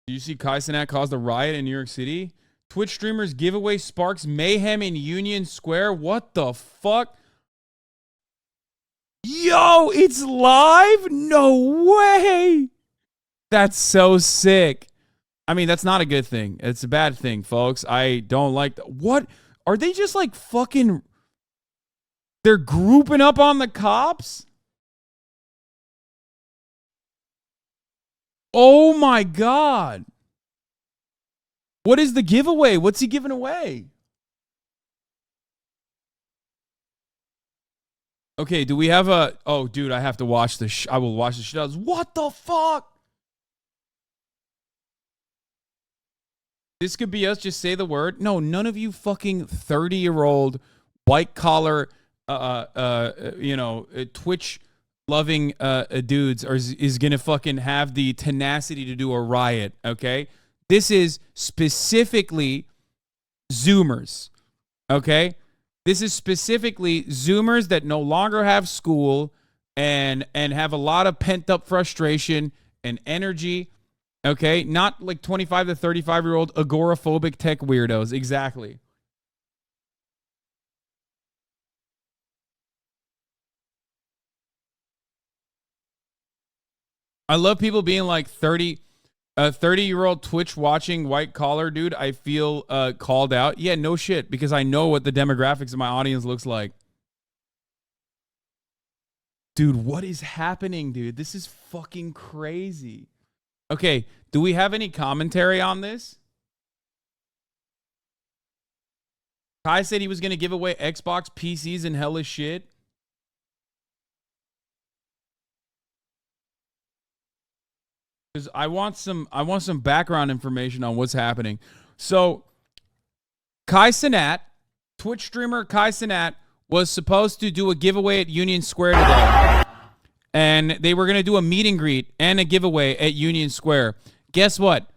Do you see Cenat caused a riot in New York City? Twitch streamers giveaway sparks mayhem in Union Square. What the fuck? Yo, it's live? No way. That's so sick. I mean, that's not a good thing. It's a bad thing, folks. I don't like that. What? Are they just like fucking... They're grouping up on the cops? Oh my God. What is the giveaway? What's he giving away? Okay, do we have a... Oh, dude, I have to watch this. I will watch the shit out. What the fuck? This could be us. Just say the word. No, none of you fucking 30-year-old white-collar, Twitch-loving dudes is going to fucking have the tenacity to do a riot, okay? This is specifically Zoomers, okay? This is specifically Zoomers that no longer have school and have a lot of pent-up frustration and energy, okay? Not like 25 to 35-year-old agoraphobic tech weirdos. Exactly. I love people being like 30... A 30-year-old Twitch watching white collar dude, I feel called out. Yeah, no shit, because I know what the demographics of my audience looks like. Dude, what is happening, dude? This is fucking crazy. Okay, do we have any commentary on this? Kai said he was going to give away Xbox PCs and hella shit. I want some background information on what's happening. So, Cenat, Twitch streamer Cenat, was supposed to do a giveaway at Union Square today. And they were going to do a meet and greet and a giveaway at Union Square. Guess what?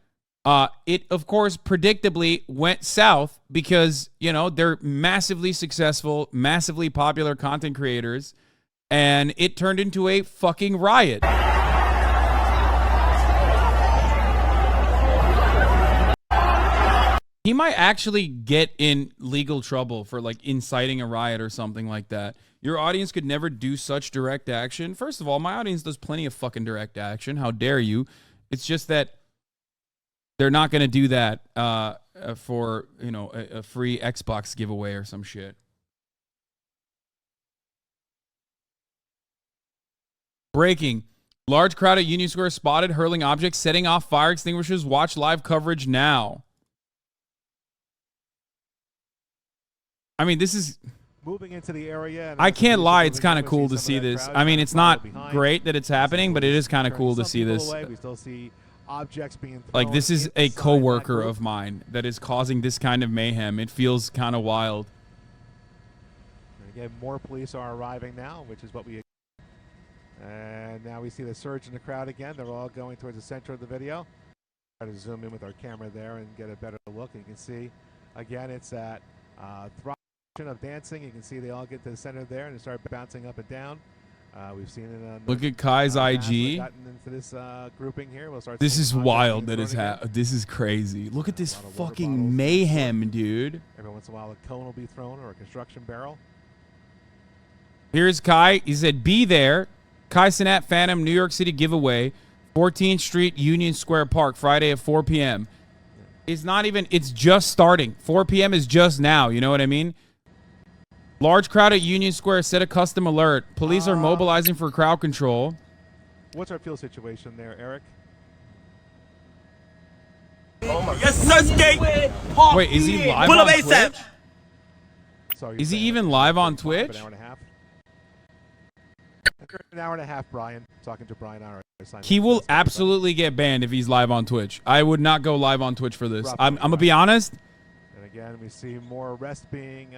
It, of course, predictably went south because, you know, they're massively successful, massively popular content creators. And it turned into a fucking riot. He might actually get in legal trouble for like inciting a riot or something like that. Your audience could never do such direct action. First of all, my audience does plenty of fucking direct action. How dare you? It's just that they're not going to do that for, you know, a free Xbox giveaway or some shit. Breaking. Large crowd at Union Square spotted hurling objects, setting off fire extinguishers. Watch live coverage now. I mean, this is... Moving into the area. I can't lie, it's kind of cool to see this. I mean, it's not great that it's happening, but it is kind of cool to see this. We still see objects being thrown. Like, this is a coworker of mine that is causing this kind of mayhem. It feels kind of wild. And again, more police are arriving now, which is what we... And now we see the surge in the crowd again. They're all going towards the center of the video. Try to zoom in with our camera there and get a better look. And you can see, again, it's that of dancing. You can see they all get to the center there and start bouncing up and down. We've seen it on... Look at Kai's IG. This, grouping here. This is wild that is this is crazy. Look at this fucking mayhem, dude. Every once in a while a cone will be thrown or a construction barrel. Here's Kai. He said, be there. Cenat Phantom New York City giveaway. 14th Street, Union Square Park, Friday at 4 p.m. It's not even... It's just starting. 4 p.m. is just now. You know what I mean? Large crowd at Union Square. Set a custom alert. Police are mobilizing for crowd control. What's our field situation there, Eric? Oh my yes, sir, skate. Wait, is he live on Twitch? Is he even live on Twitch? An hour and a half. An hour and a half, Brian. Talking to Brian. He will absolutely get banned if he's live on Twitch. I would not go live on Twitch for this. I'm going to be honest. And again, we see more arrests being...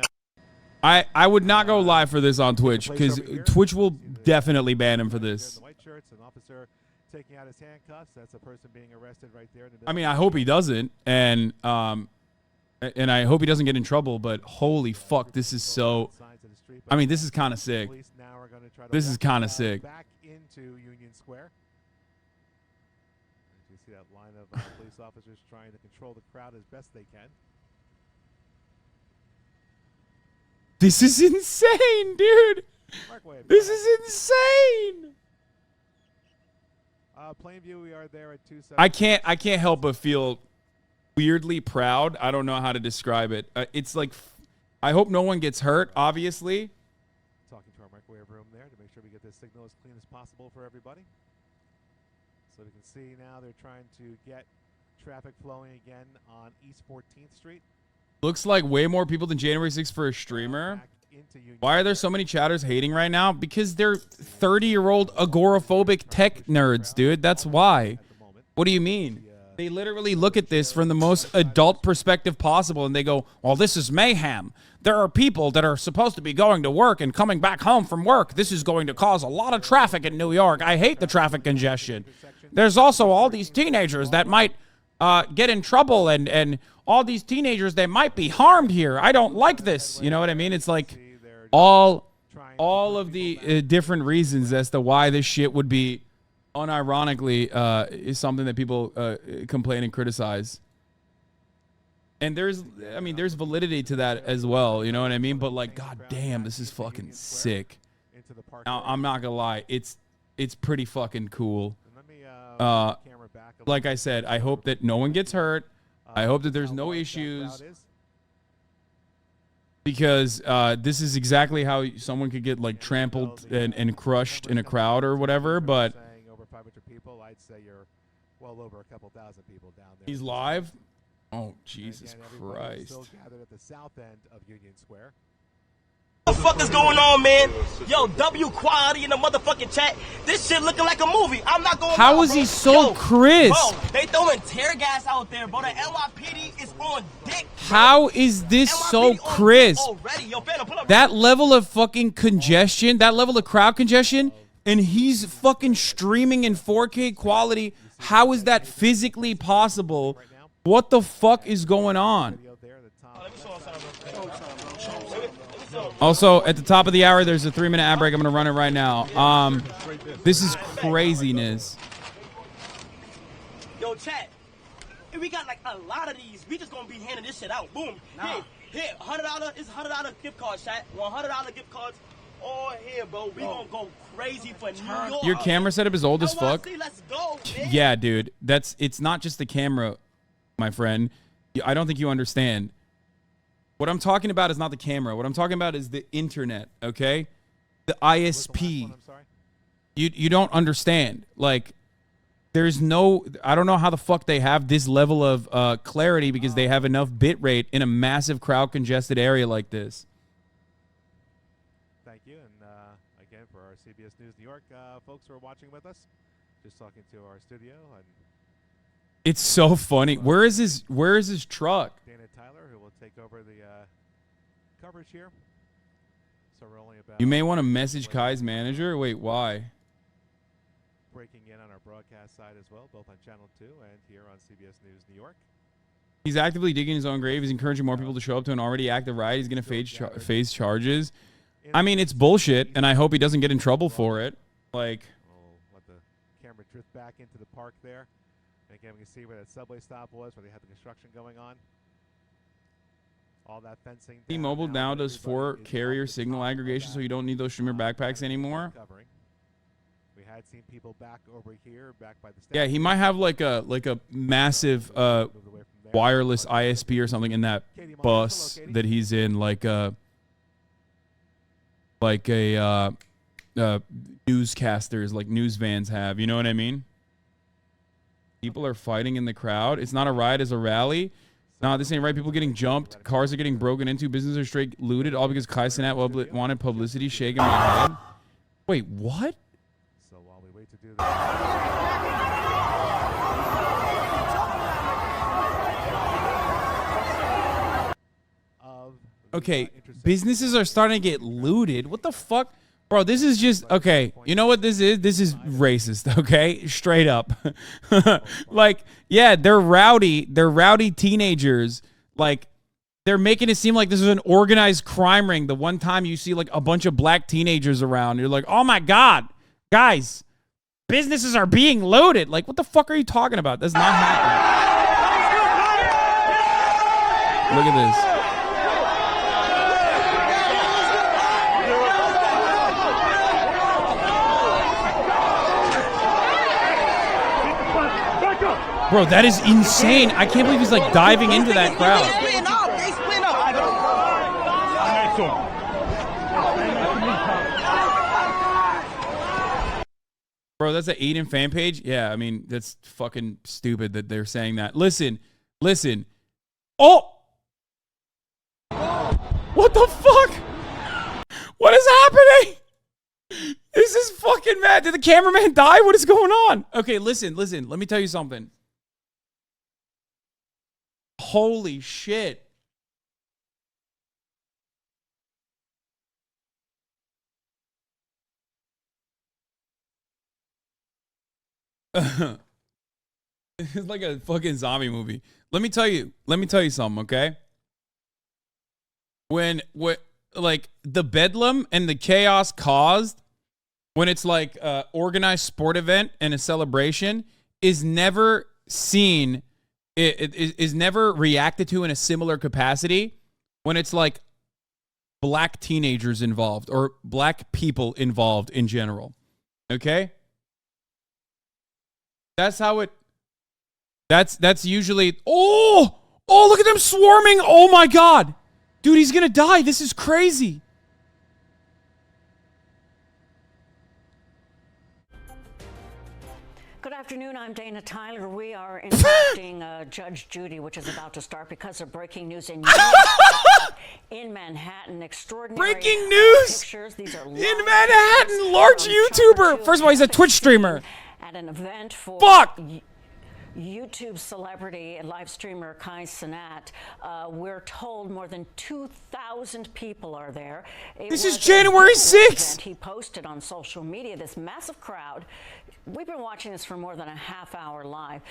I would not go live for this on Twitch because Twitch will definitely ban him for this. White shirts, an officer taking out his handcuffs. That's a person being arrested right there. I mean, I hope he doesn't, and I hope he doesn't get in trouble. But holy fuck, this is so. I mean, this is kind of sick. This is kind of sick. Back into Union Square. You see that line of police officers trying to control the crowd as best they can. This is insane, dude. This is insane. Plainview, we are there at 2:7. I can't help but feel weirdly proud. I don't know how to describe it. It's like, I hope no one gets hurt, obviously. Talking to our microwave room there to make sure we get this signal as clean as possible for everybody. So we can see now they're trying to get traffic flowing again on East 14th Street. Looks like way more people than January 6th for a streamer. Why are there so many chatters hating right now? Because they're 30-year-old agoraphobic tech nerds, dude. That's why. What do you mean? They literally look at this from the most adult perspective possible, and they go, well, this is mayhem. There are people that are supposed to be going to work and coming back home from work. This is going to cause a lot of traffic in New York. I hate the traffic congestion. There's also all these teenagers that might get in trouble, and all these teenagers that might be harmed here. I don't like this. You know what I mean? It's like all of the different reasons as to why this shit would be unironically is something that people complain and criticize. And there's validity to that as well, you know what I mean? But like, god damn, this is fucking sick. Now, I'm not gonna lie, it's pretty fucking cool. Like I said, I hope that no one gets hurt. I hope that there's no issues. Because this is exactly how someone could get like trampled and crushed in a crowd or whatever, but over 500 people, I'd say you're well over a couple thousand people down there. He's live? Oh, Jesus Christ. Still gathered at the south end of Union Square. What the fuck is going on, man? Yo, W quality in the motherfucking chat. This shit looking like a movie. I'm not going. How is he so crisp? Bro, they throwing tear gas out there, bro. The NYPD is on dick. Bro. How is this so crisp? Yo, Phantom, pull up. That level of fucking congestion, that level of crowd congestion, and he's fucking streaming in 4K quality. How is that physically possible? What the fuck is going on? Also, at the top of the hour, there's a 3-minute ad break. I'm going to run it right now. This is craziness. Yo, chat. We got like a lot of these. We just going to be handing this shit out. Boom. Nah. Here, $100. It's $100 gift card, chat. $100 gift cards. All here, bro. We going to go crazy for New York. Your camera setup is old as fuck. Let's go, man. Yeah, dude. It's not just the camera, my friend. I don't think you understand. What I'm talking about is not the camera. What I'm talking about is the internet, okay? The ISP. You don't understand. Like, there's no... I don't know how the fuck they have this level of clarity because they have enough bit rate in a massive crowd-congested area like this. Thank you. And again, for our CBS News New York folks who are watching with us, just talking to our studio. And it's so funny. Where is his truck? take over the coverage here. So we're only about... You may want to message Kai's manager. Wait, why? Breaking in on our broadcast side as well, both on Channel 2 and here on CBS News New York. He's actively digging his own grave. He's encouraging more people to show up to an already active riot. He's going to face charges. I mean, it's bullshit, and I hope he doesn't get in trouble for it. Like... We'll let the camera drift back into the park there. And again, we can see where that subway stop was, where they had the construction going on. All that fencing. T-Mobile now does 4 carrier signal aggregation, so you don't need those streamer backpacks anymore. We had seen people back over here, back by the station. Yeah, he might have like a massive wireless ISP or something in that bus that he's in, like a newscasters, like news vans have. You know what I mean? People are fighting in the crowd. It's not a riot, it's a rally. Nah, this ain't right. People getting jumped. Cars are getting broken into. Businesses are straight looted. All because Cenat wanted publicity. Shaking my head. Wait, what? So while we wait to do that. Okay, businesses are starting to get looted. What the fuck? Bro, this is just... Okay, you know what this is? This is racist, okay? Straight up. Like, yeah, they're rowdy. They're rowdy teenagers. Like, they're making it seem like this is an organized crime ring. The one time you see, like, a bunch of black teenagers around, you're like, oh, my God. Guys, businesses are being looted. Like, what the fuck are you talking about? That's not happening. Look at this. Bro, that is insane. I can't believe he's like diving into that crowd. Bro, that's an Aiden fan page? Yeah, I mean, that's fucking stupid that they're saying that. Listen. Oh! What the fuck? What is happening? This is fucking mad. Did the cameraman die? What is going on? Okay, listen. Let me tell you something. Holy shit. It's like a fucking zombie movie. Let me tell you something, okay? When like the bedlam and the chaos caused when it's like a organized sport event and a celebration is never seen. It is never reacted to in a similar capacity when it's like black teenagers involved or black people involved in general. Okay? That's how it. That's usually. Oh, look at them swarming! Oh my god, dude, he's gonna die. This is crazy. Good afternoon, I'm Dana Tyler. We are interrupting Judge Judy, which is about to start because of breaking news in Manhattan. Extraordinary breaking news pictures. These are in Manhattan. Large YouTuber. First of all, he's a Twitch streamer. At an event for YouTube celebrity and live streamer Cenat. We're told more than 2,000 people are there. This is January 6th. He posted on social media this massive crowd. We've been watching this for more than a half hour live.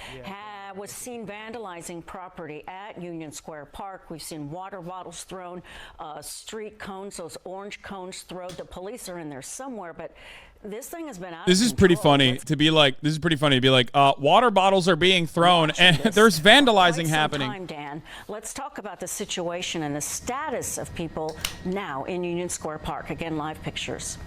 Was seen vandalizing property at Union Square Park. We've seen water bottles thrown, street cones, those orange cones thrown. The police are in there somewhere, but this thing has been out This is pretty funny to be like, water bottles are being thrown and there's vandalizing happening. Dan, let's talk about the situation and the status of people now in Union Square Park. Again, live pictures.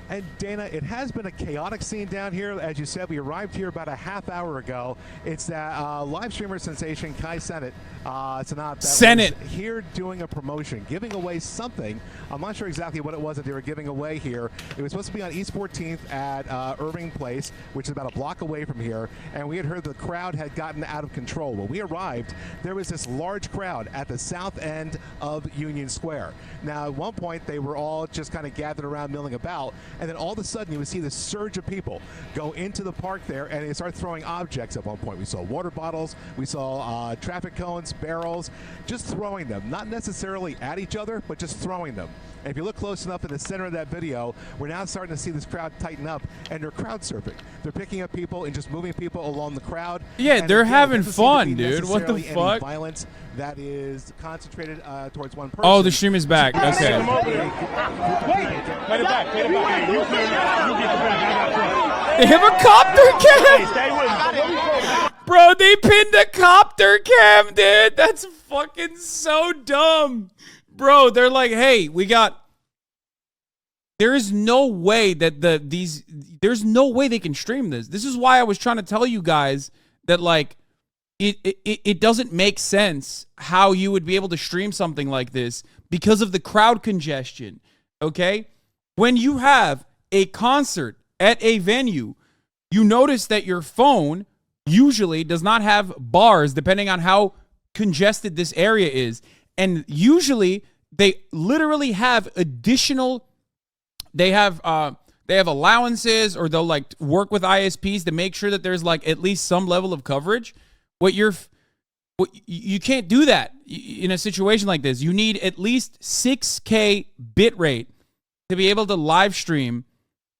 And Dana, it has been a chaotic scene down here. As you said, we arrived here about a half hour ago. It's that live streamer sensation Cenat that was here doing a promotion, giving away something. I'm not sure exactly what it was that they were giving away here. It was supposed to be on East 14th at Irving Place, which is about a block away from here. And we had heard the crowd had gotten out of control. When we arrived, there was this large crowd at the south end of Union Square. Now, at one point, they were all just kind of gathered around, milling about. And then all of a sudden, you would see this surge of people go into the park there, and they start throwing objects at one point. We saw water bottles, we saw traffic cones, barrels, just throwing them. Not necessarily at each other, but just throwing them. And if you look close enough in the center of that video, we're now starting to see this crowd tighten up, and they're crowd surfing. They're picking up people and just moving people along the crowd. Yeah, and they're again, having fun, dude. What the fuck? Any violence that is concentrated towards one person. Oh, the stream is back. Okay. They have a copter cam. Bro, they pinned a copter cam, dude. That's fucking so dumb. Bro, they're like, hey, there is no way that there's no way they can stream this. This is why I was trying to tell you guys that, like, it doesn't make sense how you would be able to stream something like this because of the crowd congestion, okay? When you have a concert at a venue, you notice that your phone usually does not have bars depending on how congested this area is. And usually they literally have additional, they have allowances, or they'll like work with ISPs to make sure that there's like at least some level of coverage. You can't do that in a situation like this. You need at least 6K bit rate to be able to live stream.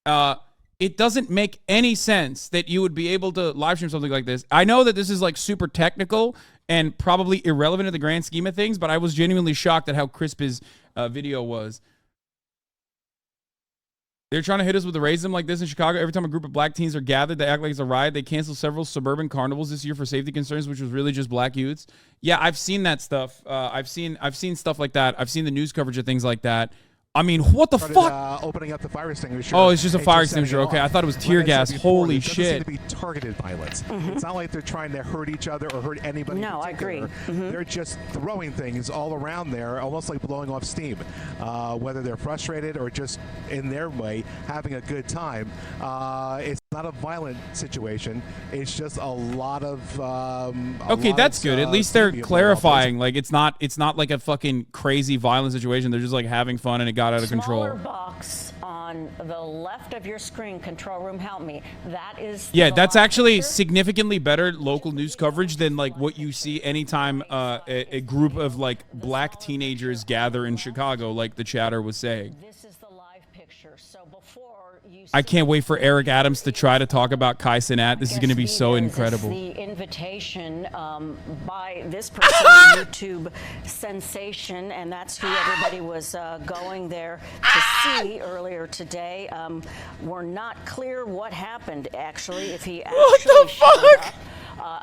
It doesn't make any sense that you would be able to live stream something like this. I know that this is like super technical and probably irrelevant in the grand scheme of things, but I was genuinely shocked at how crisp his video was. They're trying to hit us with the racism like this in Chicago. Every time a group of black teens are gathered, they act like it's a riot. They canceled several suburban carnivals this year for safety concerns, which was really just black youths. Yeah, I've seen that stuff. I've seen stuff like that. I've seen the news coverage of things like that. I mean, what the fuck? Opening up the fire extinguisher. Oh, it's just a fire extinguisher. Okay, I thought it was tear gas. Holy shit. It doesn't seem to be targeted violence. It's not like they're trying to hurt each other or hurt anybody. No, I agree. They're just throwing things all around there, almost like blowing off steam. Whether they're frustrated or just in their way having a good time. It's not a violent situation. It's just a lot of. Okay, that's good. At least they're clarifying. Like it's not like a fucking crazy violent situation. They're just like having fun and it got out of control. Smaller box on the left of your screen, control room, help me. That is. Yeah, that's actually significantly better local news coverage than like what you see anytime a group of like black teenagers gather in Chicago, like the chatter was saying. This is the live picture. So before you. I can't wait for Eric Adams to try to talk about Cenat. This is going to be so incredible. The invitation by this person, a YouTube sensation, and that's who everybody was going there to see earlier today. We're not clear what happened, actually, if he actually what the fuck?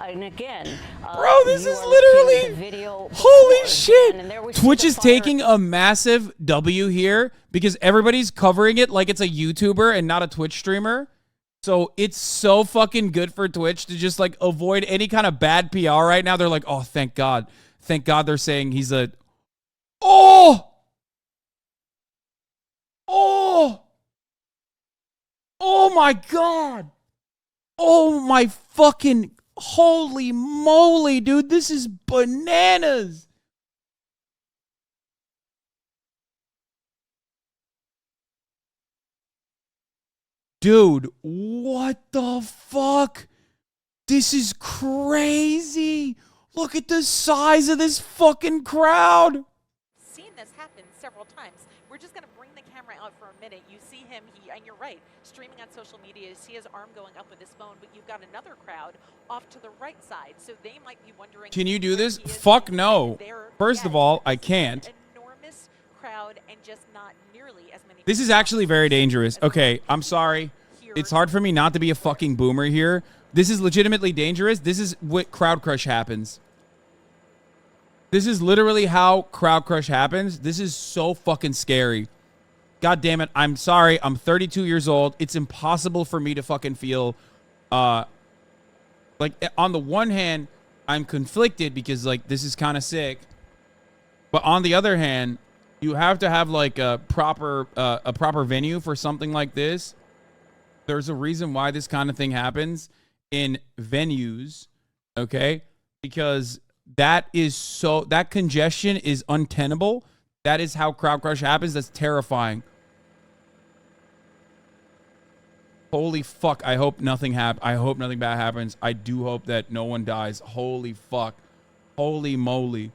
And again, bro, this is literally video holy shit. And Twitch is taking a massive W here because everybody's covering it like it's a YouTuber and not a Twitch streamer. So it's so fucking good for Twitch to just like avoid any kind of bad PR right now. They're like, oh, thank God. Thank God they're saying he's a. Oh! Oh! Oh my God! Oh my fucking. Holy moly, dude. This is bananas. Dude, what the fuck? This is crazy. Look at the size of this fucking crowd. Seen this happen several times. We're just going to bring the camera out for a minute. You see him, and you're right, streaming on social media. You see his arm going up with his phone, but you've got another crowd off to the right side. So they might be wondering. Can you do this? Fuck no. First of all, I can't. Enormous crowd and just not nearly as many. This is actually very dangerous. Okay, I'm sorry. It's hard for me not to be a fucking boomer here. This is legitimately dangerous. This is what crowd crush happens. This is literally how crowd crush happens. This is so fucking scary. God damn it. I'm sorry. I'm 32 years old. It's impossible for me to fucking feel like on the one hand, I'm conflicted because like this is kind of sick. But on the other hand, you have to have like a proper venue for something like this. There's a reason why this kind of thing happens in venues, okay? Because that congestion is untenable. That is how crowd crush happens. That's terrifying. Holy fuck. I hope nothing bad happens. I do hope that no one dies. Holy fuck. Holy moly.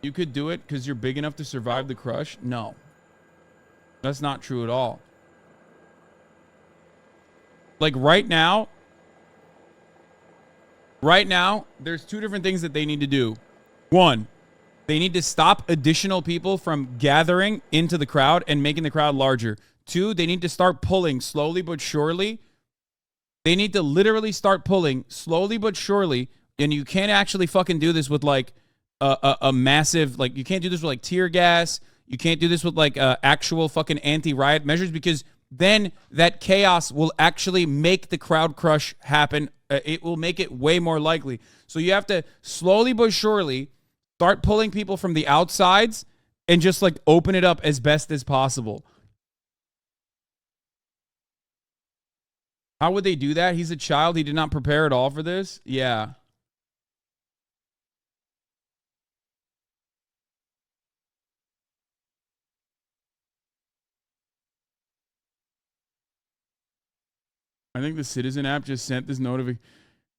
You could do it because you're big enough to survive the crush? No. That's not true at all. Like right now, there's two different things that they need to do. One, they need to stop additional people from gathering into the crowd and making the crowd larger. Two, they need to start pulling slowly but surely. They need to literally start pulling slowly but surely. And you can't actually fucking do this with like a massive, like you can't do this with like tear gas. You can't do this with like actual fucking anti-riot measures because then that chaos will actually make the crowd crush happen. It will make it way more likely. So you have to slowly but surely start pulling people from the outsides and just like open it up as best as possible. How would they do that? He's a child. He did not prepare at all for this. Yeah. I think the Citizen app just sent this notification.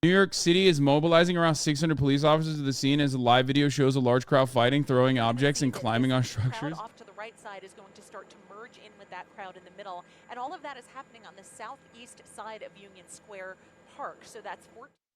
New York City is mobilizing around 600 police officers to the scene as a live video shows a large crowd fighting, throwing objects, and climbing on structures. Off to the right side is going to start to merge in with that crowd in the middle, and all of that is happening on the southeast side of Union Square Park. So that's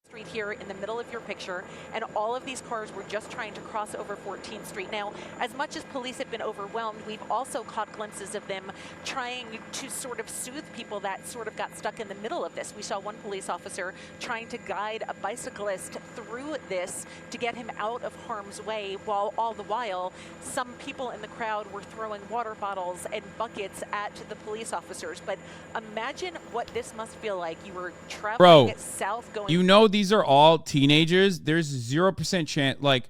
Street here in the middle of your picture, and all of these cars were just trying to cross over 14th Street. Now, as much as police have been overwhelmed, we've also caught glimpses of them trying to sort of soothe people that sort of got stuck in the middle of this. We saw one police officer trying to guide a bicyclist through this to get him out of harm's way, while all the while, some people in the crowd were throwing water bottles and buckets at the police officers. But imagine what this must feel like. You were traveling south going... You know these are all teenagers. There's 0% chance. Like,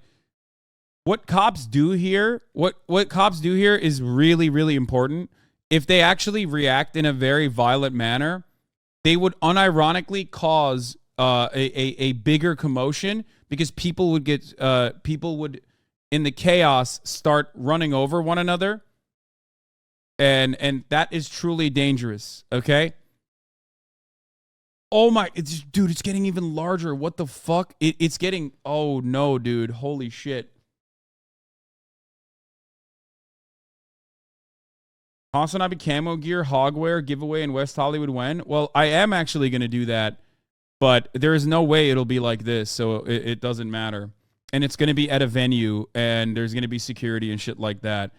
what cops do here, what cops do here is really, really important. If they actually react in a very violent manner, they would unironically cause a bigger commotion, because people would in the chaos start running over one another, and that is truly dangerous. Okay. Oh my, dude, it's getting even larger. What the fuck? It's getting, oh no, dude. Holy shit. HasanAbi camo gear, hogwear, giveaway in West Hollywood when? Well, I am actually going to do that, but there is no way it'll be like this, so it doesn't matter. And it's going to be at a venue, and there's going to be security and shit like that.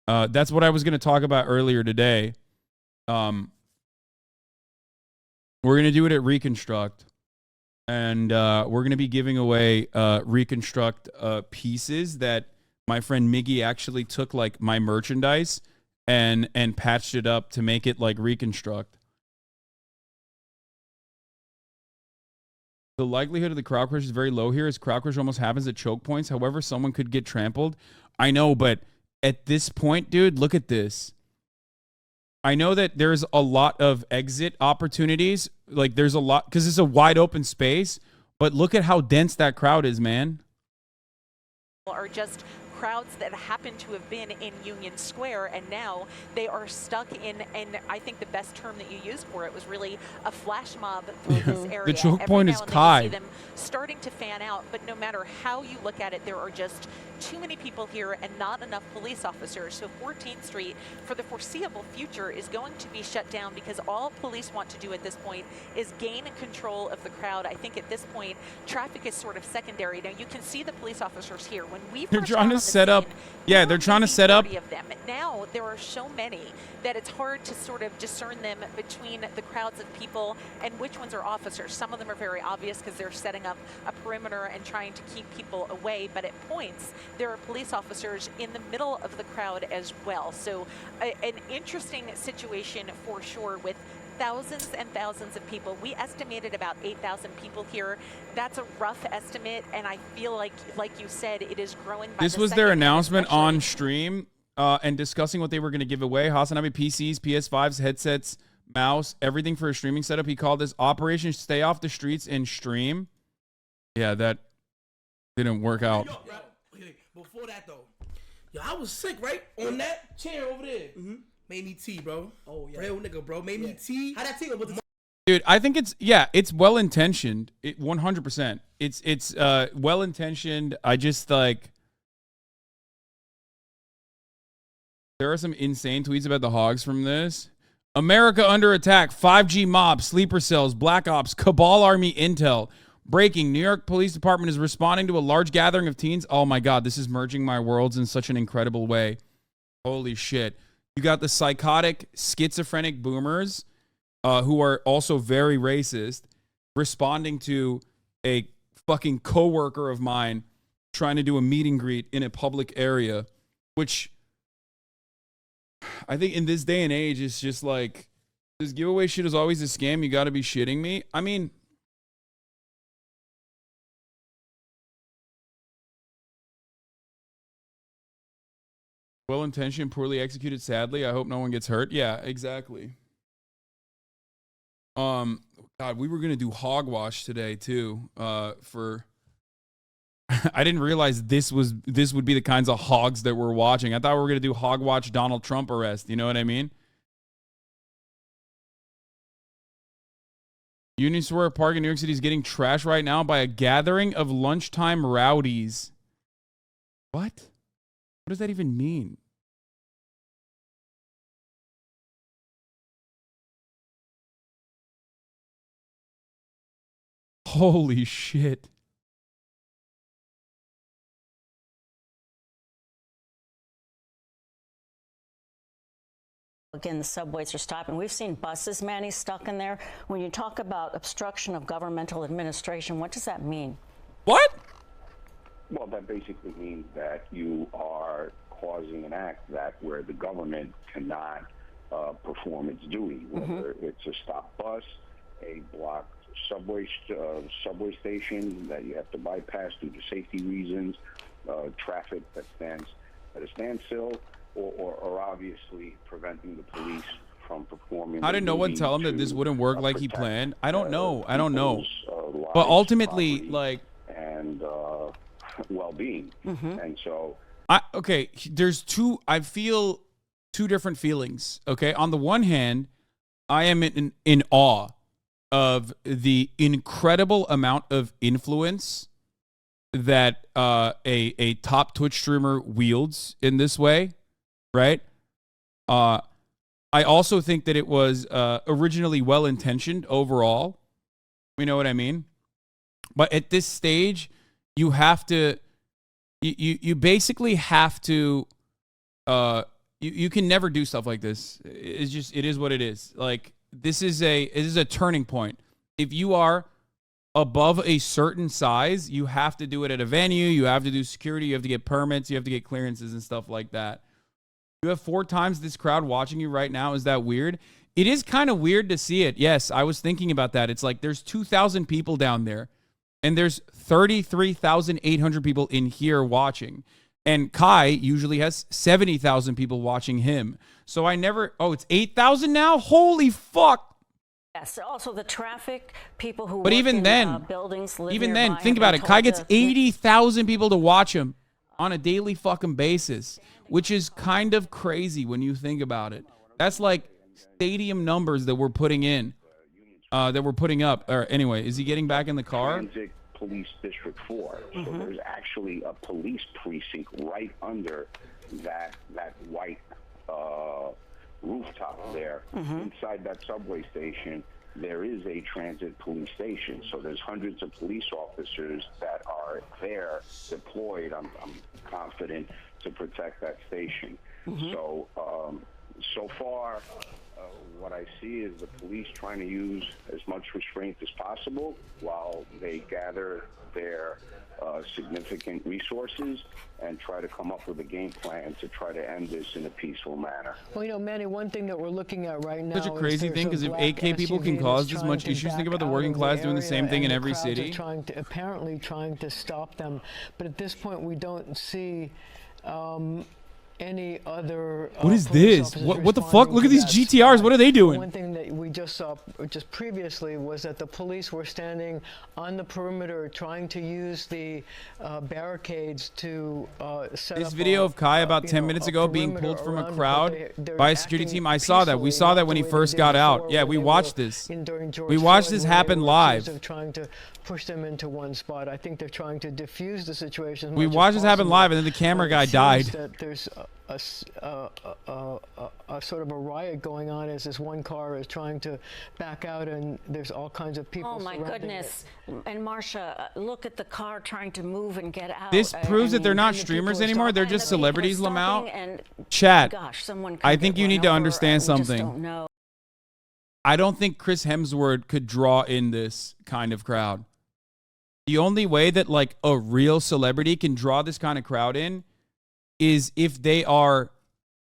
That's what I was going to talk about earlier today. We're going to do it at Reconstruct, and we're going to be giving away Reconstruct pieces that my friend Miggy actually took, like, my merchandise and patched it up to make it like Reconstruct. The likelihood of the crowd crush is very low here, as crowd crush almost happens at choke points. However, someone could get trampled. I know, but at this point, dude, look at this. I know that there's a lot of exit opportunities. Like, there's a lot, because it's a wide open space, but look at how dense that crowd is, man. Are just crowds that happen to have been in Union Square, and now they are stuck in, and I think the best term that you used for it was really a flash mob through this area. The choke point is Kai. You see them starting to fan out, but no matter how you look at it, there are just too many people here and not enough police officers. So 14th Street, for the foreseeable future, is going to be shut down, because all police want to do at this point is gain control of the crowd. I think at this point, traffic is sort of secondary. Now, you can see the police officers here. When we They're first trying to set up. Yeah, they're trying to set up. Of them. Now there are so many that it's hard to sort of discern them between the crowds of people and which ones are officers. Some of them are very obvious because they're setting up a perimeter and trying to keep people away, but at points there are police officers in the middle of the crowd as well. So an interesting situation for sure, with thousands and thousands of people. We estimated about 8,000 people here. That's a rough estimate, and I feel like you said, it is growing by This was their announcement on stream, and discussing what they were going to give away. HasanAbi PCs, PS5s, headsets, mouse, everything for a streaming setup. He called this Operation Stay Off the Streets and Stream. Yeah, that didn't work out. Before that, though, yo, I was sick, right? On that chair over there. Made me tea, bro. Oh, yeah. Real nigga, bro. Made me tea. How that tea go with the... Dude, I think it's well-intentioned. 100%. It's well-intentioned. I just, like... There are some insane tweets about the hogs from this. America under attack. 5G mob, sleeper cells, black ops, cabal army intel. Breaking. New York Police Department is responding to a large gathering of teens. Oh, my God. This is merging my worlds in such an incredible way. Holy shit. You got the psychotic, schizophrenic boomers who are also very racist, responding to a fucking coworker of mine trying to do a meet and greet in a public area, which I think in this day and age is just like, this giveaway shit is always a scam. You got to be shitting me. I mean, well-intentioned, poorly executed, sadly. I hope no one gets hurt. Yeah, exactly. God, we were going to do hogwash today, too, for... I didn't realize this would be the kinds of hogs that we're watching. I thought we were going to do hogwatch Donald Trump arrest. You know what I mean? Union Square Park in New York City is getting trashed right now by a gathering of lunchtime rowdies. What? What does that even mean? Holy shit. Again, the subways are stopping. We've seen buses, Manny, stuck in there. When you talk about obstruction of governmental administration, what does that mean? What? Well, that basically means that you are causing an act that where the government cannot perform its duty, whether it's a stop bus, a blocked subway station that you have to bypass due to safety reasons, traffic that stands at a standstill, or obviously preventing the police from performing. How did no one tell him that this wouldn't work like he planned? I don't know. I don't know. Lives, but ultimately, property, like, and well-being, and so okay, there's I feel two different feelings. Okay, on the one hand, I am in awe of the incredible amount of influence that a top Twitch streamer wields in this way, right? I also think that it was originally well-intentioned overall. You know what I mean? But at this stage, you have to, you basically have to, you can never do stuff like this. It's just, it is what it is. Like, this is a turning point. If you are above a certain size, you have to do it at a venue. You have to do security. You have to get permits. You have to get clearances and stuff like that. You have 4 times this crowd watching you right now. Is that weird? It is kind of weird to see it. Yes, I was thinking about that. It's like there's 2,000 people down there, and there's 33,800 people in here watching. And Kai usually has 70,000 people watching him. So I never... Oh, it's 8,000 now? Holy fuck! Yes, also the traffic, people who but work even in, then, buildings live even nearby then, think have about been it. Kai told gets to- 80,000 people to watch him on a daily fucking basis, which is kind of crazy when you think about it. That's like stadium numbers that we're putting in, that we're putting up. Or anyway, is he getting back in the car? Transit Police District 4. So there's actually a police precinct right under that white rooftop there. Inside that subway station, there is a transit police station. So there's hundreds of police officers that are there deployed, I'm confident, to protect that station. So, so far, what I see is the police trying to use as much restraint as possible while they gather their significant resources and try to come up with a game plan to try to end this in a peaceful manner. Well, you know, Manny, one thing that we're looking at right now Such a crazy thing, because if 8K people can cause this much issues, think about the working class doing the same thing in every city. Apparently trying to stop them, but at this point we don't see any other what is this? What the fuck? Look at these GTRs. What are they doing? One thing that we just saw just previously was that the police were standing on the perimeter trying to use the barricades to set This up video of Kai about 10 minutes ago being pulled from a crowd by a security team. I saw that. We saw that when he first got out. Yeah, we watched this. We watched this happen live. Trying to push them into one spot. I think they're trying to diffuse the situation. We watched this happen live, and then the camera guy died. There's a sort of a riot going on as this one car is trying to back out, and there's all kinds of people. Oh my goodness! And Marsha, look at the car trying to move and get out. This proves that they're not streamers anymore. They're just celebrities, Lamau. Chat. Gosh, someone I think you need to understand something. Don't know. I don't think Chris Hemsworth could draw in this kind of crowd. The only way that like a real celebrity can draw this kind of crowd in is if they are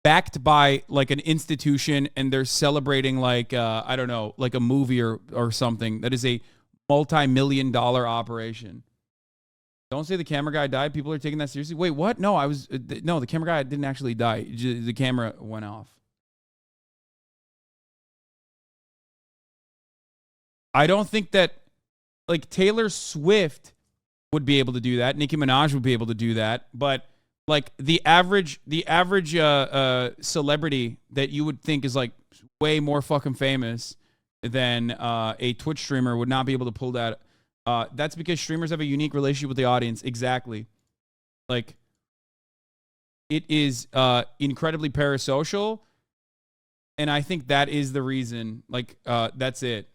backed by like an institution and they're celebrating like I don't know, like a movie or something that is a multi-million-dollar operation. Don't say the camera guy died. People are taking that seriously. Wait, what? No, no, the camera guy didn't actually die. The camera went off. I don't think that like Taylor Swift would be able to do that. Nicki Minaj would be able to do that, but like the average celebrity that you would think is like way more fucking famous than a Twitch streamer would not be able to pull that. That's because streamers have a unique relationship with the audience. Exactly. Like it is incredibly parasocial, and I think that is the reason. Like that's it.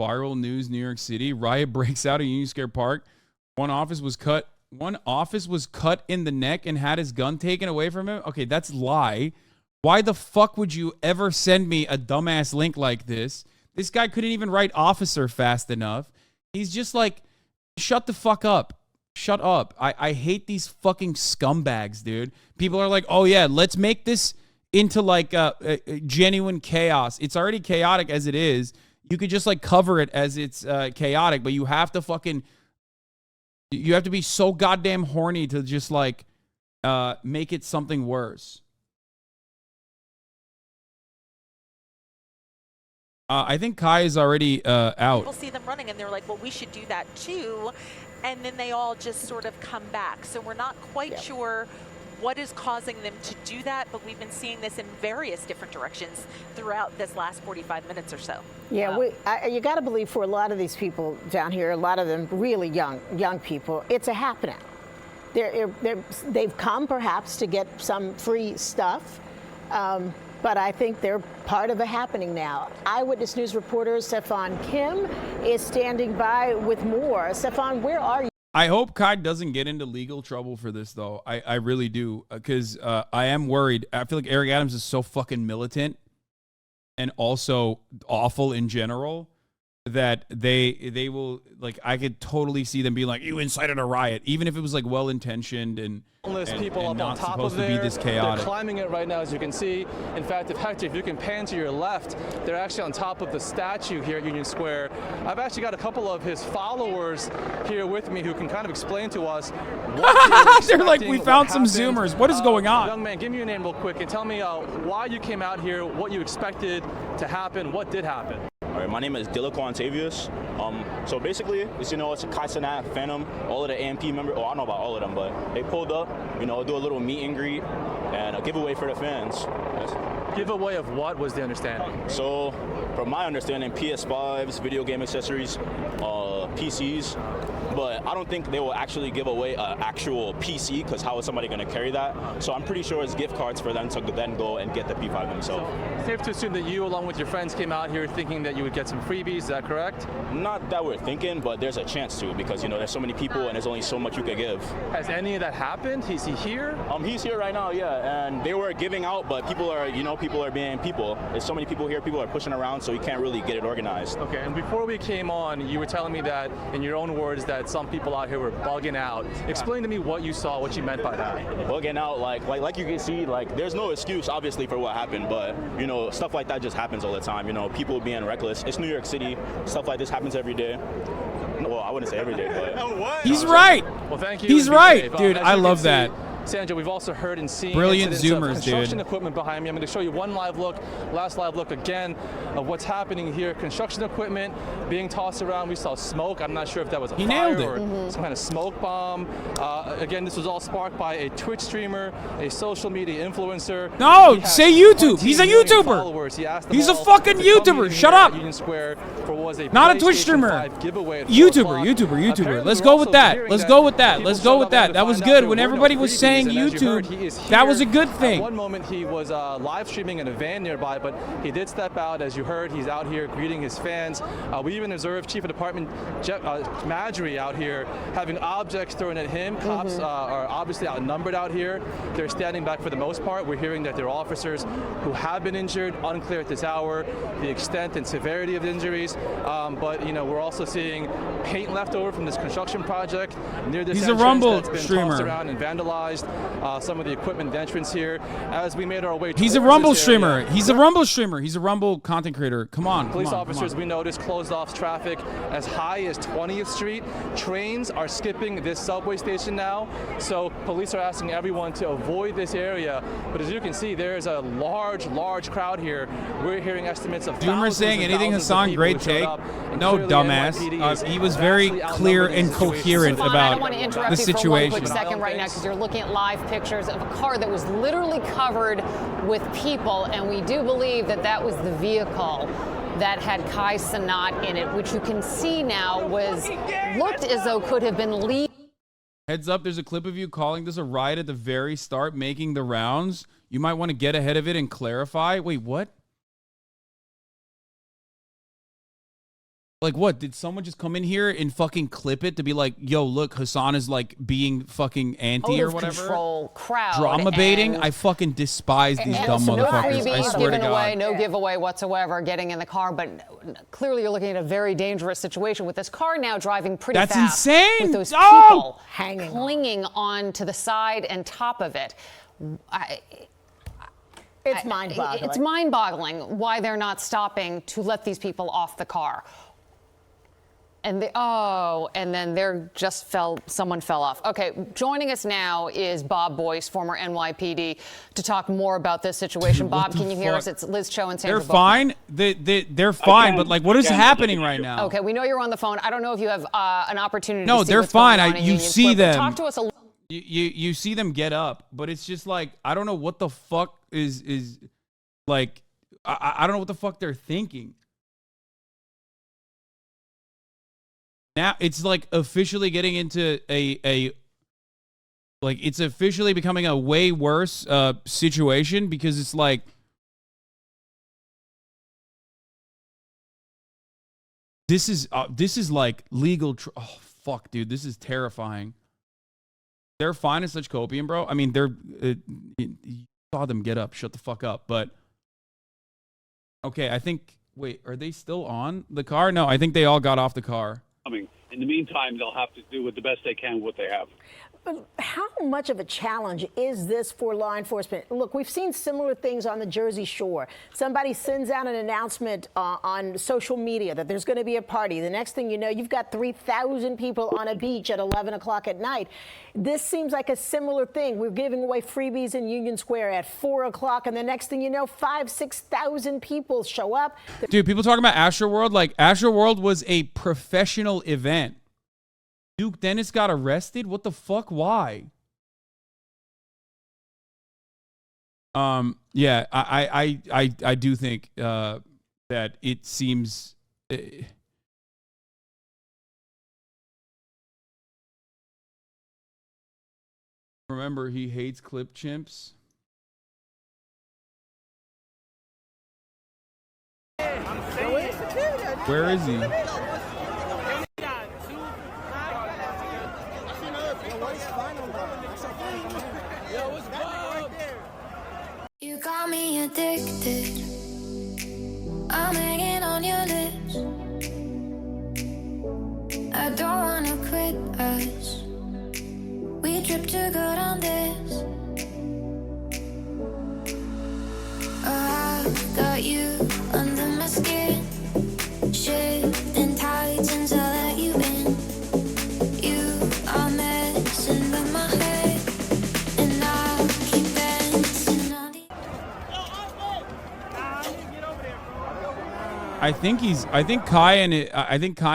Viral news, New York City. Riot breaks out at Union Square Park. One officer was cut in the neck and had his gun taken away from him. Okay, that's lie. Why the fuck would you ever send me a dumbass link like this? This guy couldn't even write officer fast enough. He's just like, shut the fuck up. Shut up. I hate these fucking scumbags, dude. People are like, oh yeah, let's make this into like genuine chaos. It's already chaotic as it is. You could just like cover it as it's chaotic, but you have to be so goddamn horny to just like make it something worse. I think Kai is already out. People see them running and they're like, well, we should do that too. And then they all just sort of come back. So we're not quite sure what is causing them to do that, but we've been seeing this in various different directions throughout this last 45 minutes or so. Yeah, you got to believe for a lot of these people down here, a lot of them really young people, it's a happening. They've come perhaps to get some free stuff, but I think they're part of a happening now. Eyewitness News reporter Stefan Kim is standing by with more. Stefan, where are you? I hope Kai doesn't get into legal trouble for this, though. I really do, because I am worried. I feel like Eric Adams is so fucking militant and also awful in general that they will, like, I could totally see them being like, you incited a riot, even if it was like well-intentioned and people up not on top supposed of to be this chaotic. They're climbing it right now, as you can see. In fact, if you can pan to your left, they're actually on top of the statue here at Union Square. I've actually got a couple of his followers here with me who can kind of explain to us what they're like, we found some Zoomers. What is going on? Young man, give me your name real quick and tell me why you came out here, what you expected to happen, what did happen. All right, my name is Dilico Antavius. So basically, it's a Kai Cenat, Phantom, all of the AMP members. Oh, I don't know about all of them, but they pulled up, do a little meet and greet and a giveaway for the fans. Giveaway of what was the understanding? So, from my understanding, PS5s, video game accessories, PCs. But I don't think they will actually give away an actual PC, because how is somebody going to carry that? So I'm pretty sure it's gift cards for them to then go and get the P5 themselves. So, safe to assume that you, along with your friends, came out here thinking that you would get some freebies. Is that correct? Not that we're thinking, but there's a chance to, because there's so many people and there's only so much you could give. Has any of that happened? Is he here? He's here right now, yeah. And they were giving out, but people are, people are being people. There's so many people here. People are pushing around, so you can't really get it organized. Okay. And before we came on, you were telling me that, in your own words, that some people out here were bugging out. Explain to me what you saw, what you meant by that. Bugging out, like you can see, there's no excuse, obviously, for what happened, but, stuff like that just happens all the time. People being reckless. It's New York City. Stuff like this happens every day. Well, I wouldn't say every day, but... He's right. Well, thank you. He's right, dude. I love that. Sandra, we've also heard and seen brilliant Zoomers, of construction equipment behind me. I'm going to show you one last live look again of what's happening here. Construction equipment being tossed around. We saw smoke. I'm not sure if that was a fire or some kind of smoke bomb. Again, this was all sparked by a Twitch streamer, a social media influencer. No, say YouTube. He's a YouTuber. He's a fucking YouTuber. Shut up. Union Square for was a not a Twitch streamer. YouTuber. Let's go with that. Let's go with that. That was good. When everybody was saying YouTube, that was a good thing. At one moment he was live streaming in a van nearby, but he did step out. As you heard, he's out here greeting his fans. We even observed Chief of Department Madry out here having objects thrown at him. Cops are obviously outnumbered out here. They're standing back for the most part. We're hearing that there are officers who have been injured, unclear at this hour, the extent and severity of the injuries. But we're also seeing paint left over from this construction project near this entrance. He's a Rumble that's been streamer. Tossed around and vandalized. Some of the equipment entrance here. As we made our way he's a Rumble streamer. He's a Rumble streamer. He's a Rumble content creator. Come on. Police officers, we noticed, closed off traffic as high as 20th Street. Trains are skipping this subway station now. So police are asking everyone to avoid this area. But as you can see, there's a large crowd here. We're hearing estimates of Doomer saying anything Hasan, great take. No, dumbass. He was very clear and coherent about the situation. For 1 quick second right now, because you're looking at live pictures of a car that was literally covered with people, and we do believe that that was the vehicle that had Kai Cenat in it, which you can see now looked as though could have been lead. Heads up, there's a clip of you calling this a riot at the very start, making the rounds. You might want to get ahead of it and clarify. Wait, what? Like, what? Did someone just come in here and fucking clip it to be like, yo, look, Hasan is like being fucking anti or whatever? Control crowd. Drama baiting? I fucking despise these dumb motherfuckers. I swear to God. No giveaway whatsoever getting in the car, but clearly you're looking at a very dangerous situation with this car now driving pretty fast. That's insane. With those people clinging on to the side and top of it. It's mind-boggling. It's mind-boggling why they're not stopping to let these people off the car. And and then someone fell off. Okay, joining us now is Bob Boyce, former NYPD, to talk more about this situation. Bob, can you hear us? It's Liz Cho and Sandra They're fine. They're fine, but like, what is happening right now? Okay, we know you're on the phone. I don't know if you have an opportunity No, to see they're what's going fine. on in You Union see Square, but them. Talk to us a little. You see them get up, but it's just like, I don't know what the fuck is like, I don't know what the fuck they're thinking. Now it's like officially getting into it's officially becoming a way worse situation, because it's like, this is like legal. Oh fuck, dude, this is terrifying. They're fine as such copium, bro. I mean, you saw them get up. Shut the fuck up. But okay, I think. Wait, are they still on the car? No, I think they all got off the car. In the meantime, they'll have to do with the best they can with what they have. But how much of a challenge is this for law enforcement? Look, we've seen similar things on the Jersey Shore. Somebody sends out an announcement on social media that there's going to be a party. The next thing you know, you've got 3,000 people on a beach at 11 o'clock at night. This seems like a similar thing. We're giving away freebies in Union Square at 4 o'clock, and the next thing you know, 5,000-6,000 people show up. Dude, people talking about Astroworld, like Astroworld was a professional event. Duke Dennis got arrested? What the fuck? Why? Yeah, I do think that it seems remember, he hates clip chimps. Where is he? You got me addicted. I'm hanging on your lips. I don't wanna quit us. We trip to go down this. I got you under my skin. Shifting tides until I let you in. You are messing with my head, and I keep dancing on the. I think Kai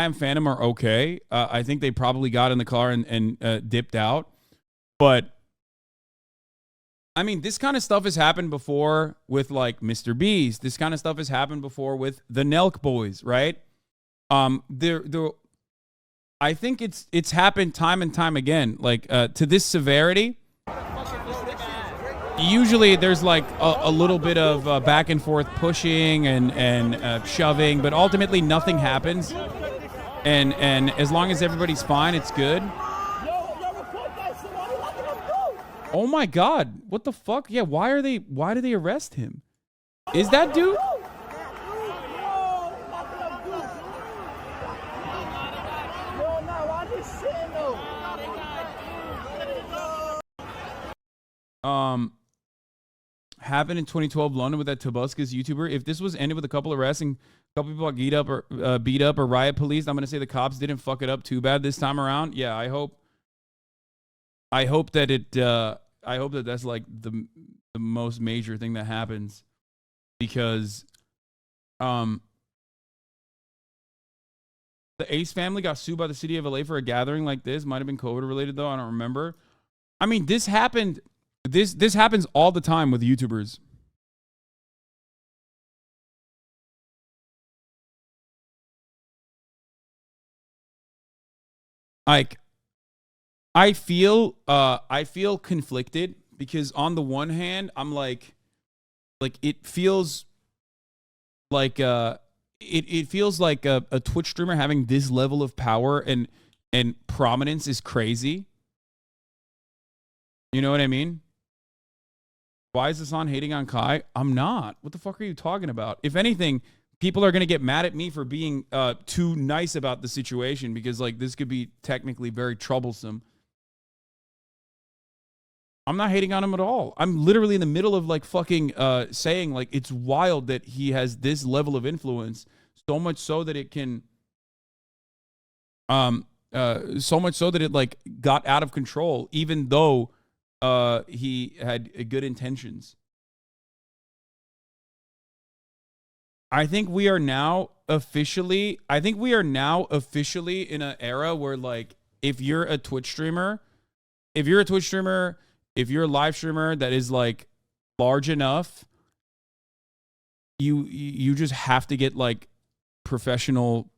and Phantom are okay. I think they probably got in the car and dipped out. But I mean, this kind of stuff has happened before with like Mr. Beast. This kind of stuff has happened before with the Nelk Boys, right? I think it's happened time and time again. Like to this severity. Usually there's like a little bit of back and forth pushing and shoving, but ultimately nothing happens. And as long as everybody's fine, it's good. Oh my God, what the fuck? Yeah, why do they arrest him? Is that Duke? Happened in 2012 London with that Tobuscus YouTuber. If this was ended with a couple arrests and a couple people got beat up or riot police, I'm gonna say the cops didn't fuck it up too bad this time around. Yeah, I hope that that's like the most major thing that happens, because the Ace family got sued by the city of LA for a gathering like this. Might have been COVID related though. I don't remember. I mean, this happened. This happens all the time with YouTubers. Like, I feel conflicted, because on the one hand, I'm like it feels like it feels like a Twitch streamer having this level of power and prominence is crazy. You know what I mean? Why is Hasan hating on Kai? I'm not. What the fuck are you talking about? If anything, people are going to get mad at me for being too nice about the situation because, like, this could be technically very troublesome. I'm not hating on him at all. I'm literally in the middle of, like, fucking saying, like, it's wild that he has this level of influence, so much so that it can, so much so that it, like, got out of control, even though he had good intentions. I think we are now officially in an era where, like, if you're a Twitch streamer, if you're a live streamer that is, like, large enough, you just have to get, like, professional.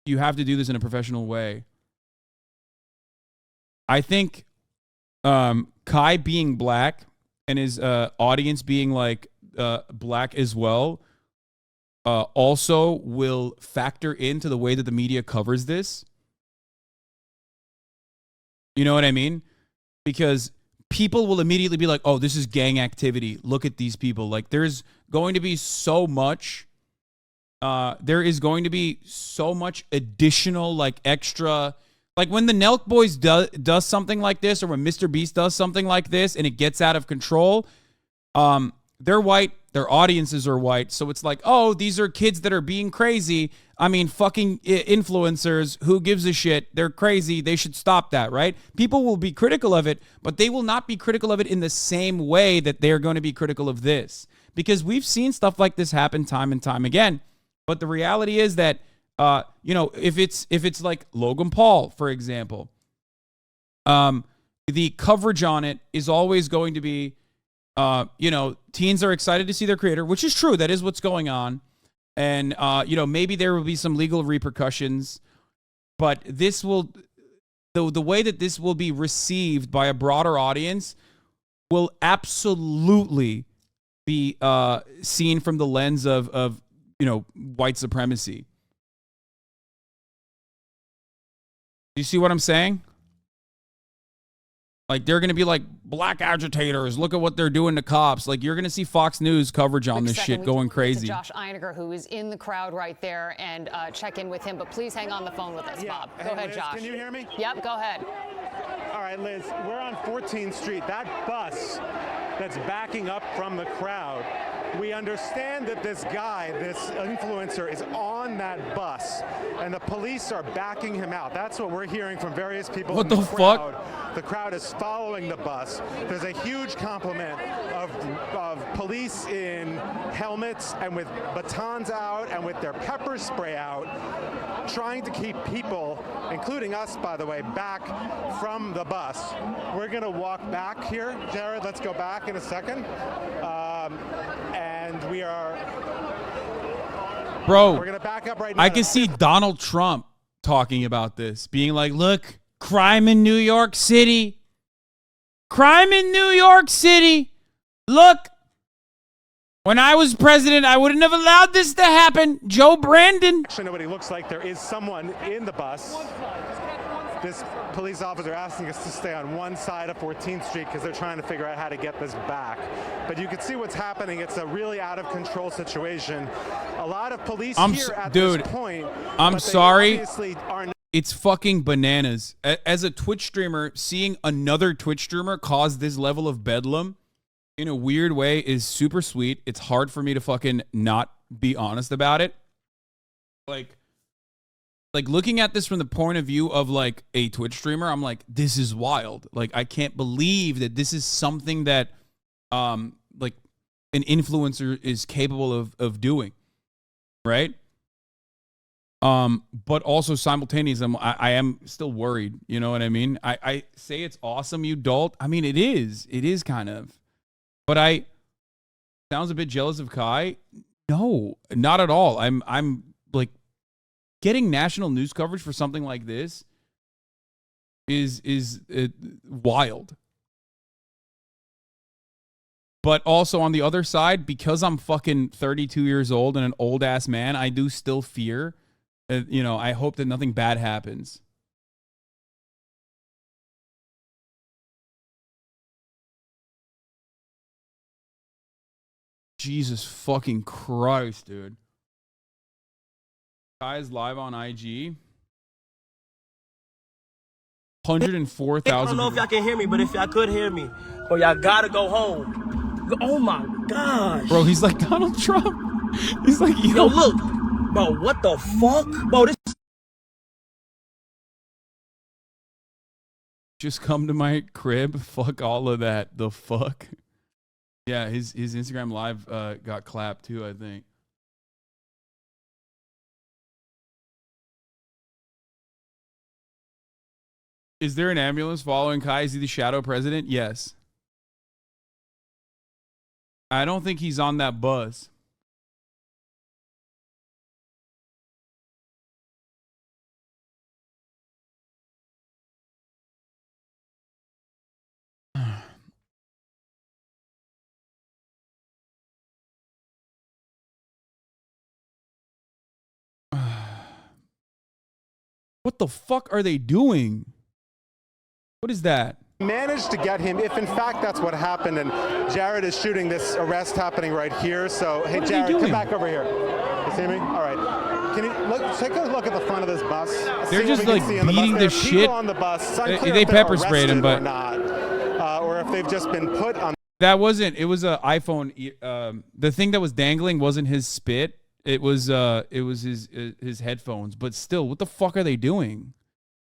You have to do this in a professional way. I think Kai being black and his audience being, like, black as well also will factor into the way that the media covers this. You know what I mean? Because people will immediately be like, oh, this is gang activity. Look at these people. Like, there's going to be so much. There is going to be so much additional, like, extra. Like, when the Nelk Boys does something like this, or when Mr. Beast does something like this and it gets out of control, they're white. Their audiences are white. So it's like, oh, these are kids that are being crazy. I mean, fucking influencers. Who gives a shit? They're crazy. They should stop that, right? People will be critical of it, but they will not be critical of it in the same way that they're going to be critical of this. Because we've seen stuff like this happen time and time again. But the reality is that, you know, if it's like Logan Paul, for example, the coverage on it is always going to be, you know, teens are excited to see their creator, which is true. That is what's going on. And, you know, maybe there will be some legal repercussions, but this will, the way that this will be received by a broader audience will absolutely be seen from the lens of, you know, white supremacy. Do you see what I'm saying? Like, they're going to be like, black agitators, look at what they're doing to cops. Like, you're going to see Fox News coverage on this shit going crazy. Josh Einiger, who is in the crowd right there, and check in with him. But please hang on the phone with us, Bob. Go ahead, Liz, Josh. Can you hear me? Yep, go ahead. All right, Liz, we're on 14th Street. That bus that's backing up from the crowd, we understand that this guy, this influencer, is on that bus, and the police are backing him out. That's what we're hearing from various people in the crowd. The crowd is following the bus. There's a huge complement of police in helmets and with batons out and with their pepper spray out, trying to keep people, including us, by the way, back from the bus. We're going to walk back here. Jared, let's go back in a second. And we are... Bro, we're going to back up right now. I can see Donald Trump talking about this, being like, look, crime in New York City. Crime in New York City. Look, when I was president, I wouldn't have allowed this to happen. Joe Brandon. Actually, nobody looks like there is someone in the bus. This police officer asking us to stay on one side of 14th Street because they're trying to figure out how to get this back. But you can see what's happening. It's a really out of control situation. A lot of police here at this point. I'm sorry. Obviously are not. It's fucking bananas. As a Twitch streamer, seeing another Twitch streamer cause this level of bedlam in a weird way is super sweet. It's hard for me to fucking not be honest about it. Like looking at this from the point of view of like a Twitch streamer, I'm like, this is wild. Like, I can't believe that this is something that like an influencer is capable of doing. Right? But also simultaneously, I am still worried. You know what I mean? I say it's awesome, you dolt. I mean, it is. It is kind of. But I sounds a bit jealous of Kai. No, not at all. I'm like, getting national news coverage for something like this is wild. But also on the other side, because I'm fucking 32 years old and an old ass man, I do still fear. You know, I hope that nothing bad happens. Jesus fucking Christ, dude. Guys, live on IG. 104,000. I don't know if y'all can hear me, but if y'all could hear me, or y'all gotta go home. Oh my gosh. Bro, he's like Donald Trump. He's like, yo, look. Bro, what the fuck? Bro, this. Just come to my crib. Fuck all of that. The fuck? Yeah, his Instagram live got clapped too, I think. Is there an ambulance following Kai? Is he the shadow president? Yes. I don't think he's on that bus. What the fuck are they doing? What is that? Managed to get him, if in fact that's what happened, and Jared is shooting this arrest happening right here. So, hey, Jared, come back over here. You see me? All right. Can you take a look at the front of this bus? They're just like beating the shit. On the bus. They pepper sprayed him, but or not, or if they've just been put on. That wasn't. It was an iPhone. The thing that was dangling wasn't his spit. It was his headphones. But still, what the fuck are they doing?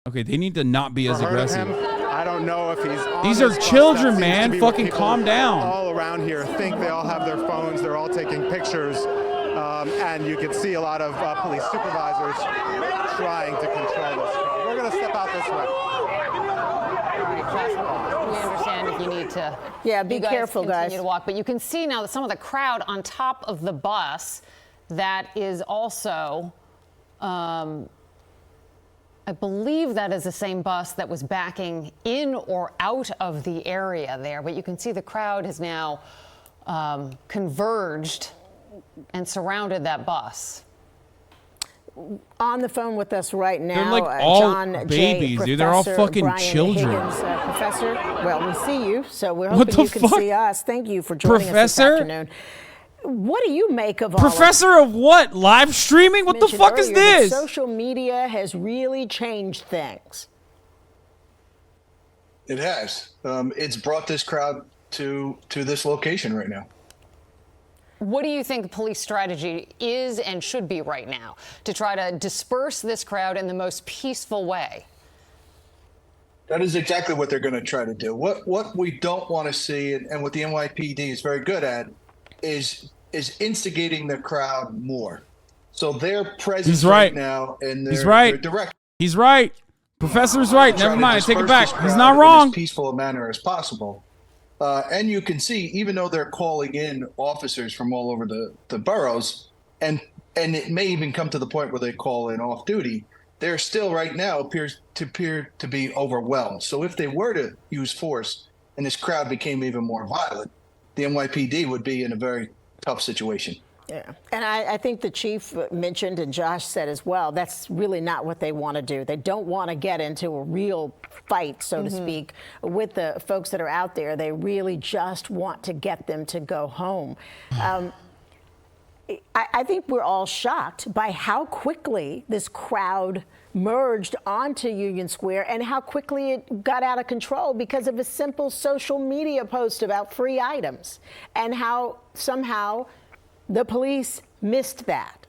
Okay, they need to not be as aggressive. I don't know if he's on These are this bus. children, That seems man. to be what Fucking people calm down. All around here think they all have their phones. They're all taking pictures. And you can see a lot of police supervisors trying to control this. We're going to step out this way. We understand if you need to. Yeah, be careful, continue guys. to walk, but you can see now that some of the crowd on top of the bus that is also. I believe that is the same bus that was backing in or out of the area there, but you can see the crowd has now converged and surrounded that bus. On the phone with us right now, They're like all John babies, J. dude. They're all Professor fucking Brian children. Higgins, Professor, well, we see you, so we're What hoping the you can fuck? see us. Thank you for joining us this Professor? afternoon. What do you make of all Professor of what? Live streaming? What the mentioned fuck is earlier that this? Social media has really changed things. It has. It's brought this crowd to this location right now. What do you think the police strategy is and should be right now to try to disperse this crowd in the most peaceful way? That is exactly what they're going to try to do. What we don't want to see, and what the NYPD is very good at, is instigating the crowd more. So their presence He's right now and He's their right. direct. He's right. Professor's right. trying Never to mind. I take it disperse back. this He's crowd not in wrong. as peaceful a manner as possible. And you can see, even though they're calling in officers from all over the boroughs, and it may even come to the point where they call in off duty, they're still right now appear to be overwhelmed. So if they were to use force and this crowd became even more violent, the NYPD would be in a very tough situation. Yeah, and I think the chief mentioned, and Josh said as well, that's really not what they want to do. They don't want to get into a real fight, so to speak, with the folks that are out there. They really just want to get them to go home. I think we're all shocked by how quickly this crowd merged onto Union Square and how quickly it got out of control because of a simple social media post about free items, and how somehow the police missed that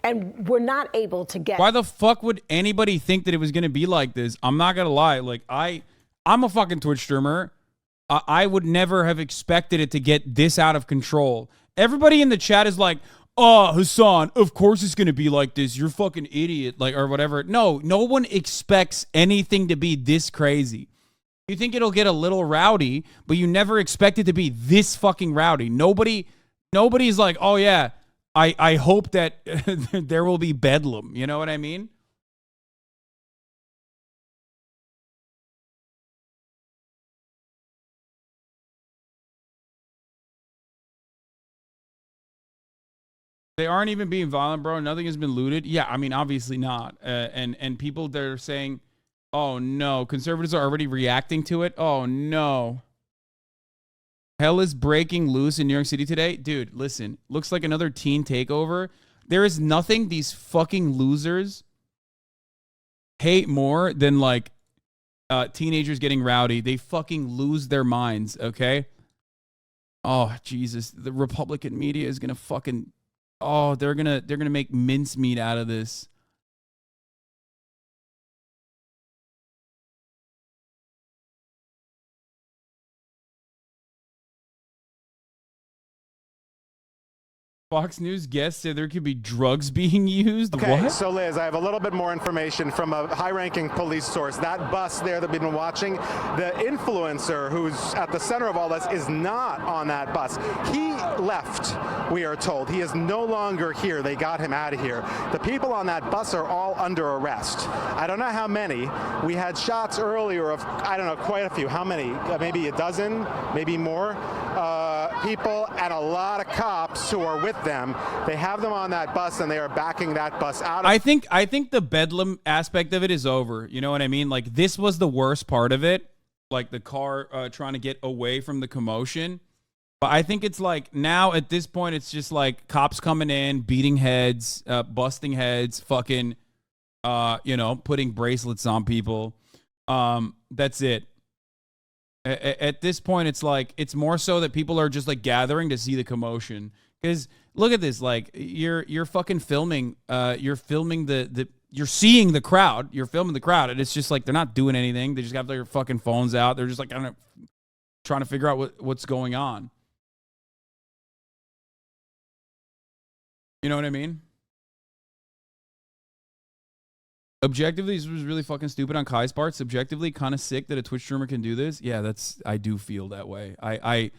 and were not able to get. Why the fuck would anybody think that it was going to be like this? I'm not going to lie. Like, I'm a fucking Twitch streamer. I would never have expected it to get this out of control. Everybody in the chat is like, oh, Hasan, of course it's going to be like this. You're a fucking idiot, like, or whatever. No one expects anything to be this crazy. You think it'll get a little rowdy, but you never expect it to be this fucking rowdy. Nobody's like, oh yeah, I hope that there will be bedlam. You know what I mean? They aren't even being violent, bro. Nothing has been looted. Yeah, I mean, obviously not. And people that are saying, oh, no, conservatives are already reacting to it. Oh, no. Hell is breaking loose in New York City today. Dude, listen, looks like another teen takeover. There is nothing these fucking losers hate more than like teenagers getting rowdy. They fucking lose their minds, okay? Oh, Jesus. The Republican media is going to fucking... Oh, they're gonna make mincemeat out of this. Fox News guest said there could be drugs being used. Okay, What? so Liz, I have a little bit more information from a high-ranking police source. That bus there that we've been watching, the influencer who's at the center of all this is not on that bus. He left, we are told. He is no longer here. They got him out of here. The people on that bus are all under arrest. I don't know how many. We had shots earlier of, I don't know, quite a few. How many? Maybe a dozen, maybe more. People and a lot of cops who are with them. They have them on that bus and they are backing that bus out. I think the bedlam aspect of it is over. You know what I mean? Like, this was the worst part of it. Like the car trying to get away from the commotion. But I think it's like now at this point, it's just like cops coming in, beating heads, busting heads, fucking, putting bracelets on people. That's it. At this point, it's like, it's more so that people are just like gathering to see the commotion. Because look at this, like you're fucking filming, you're filming you're seeing the crowd, you're filming the crowd, and it's just like they're not doing anything. They just have their fucking phones out. They're just like, I don't know, trying to figure out what's going on. You know what I mean? Objectively, this was really fucking stupid on Kai's part. Subjectively, kind of sick that a Twitch streamer can do this. Yeah, I do feel that way. I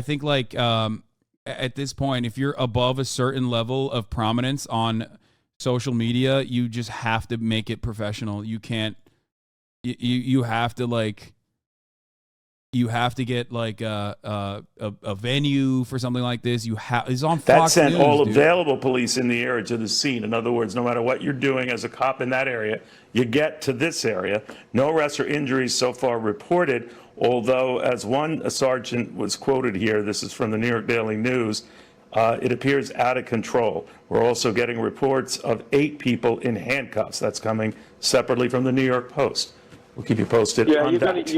think like at this point, if you're above a certain level of prominence on social media, you just have to make it professional. You can't. You have to like. You have to get like a venue for something like this. It's on Fox That sent News, all dude. available police in the area to the scene. In other words, no matter what you're doing as a cop in that area, you get to this area. No arrests or injuries so far reported, although as one sergeant was quoted here, this is from the New York Daily News, it appears out of control. We're also getting reports of 8 people in handcuffs. That's coming separately from the New York Post. We'll keep you posted on that.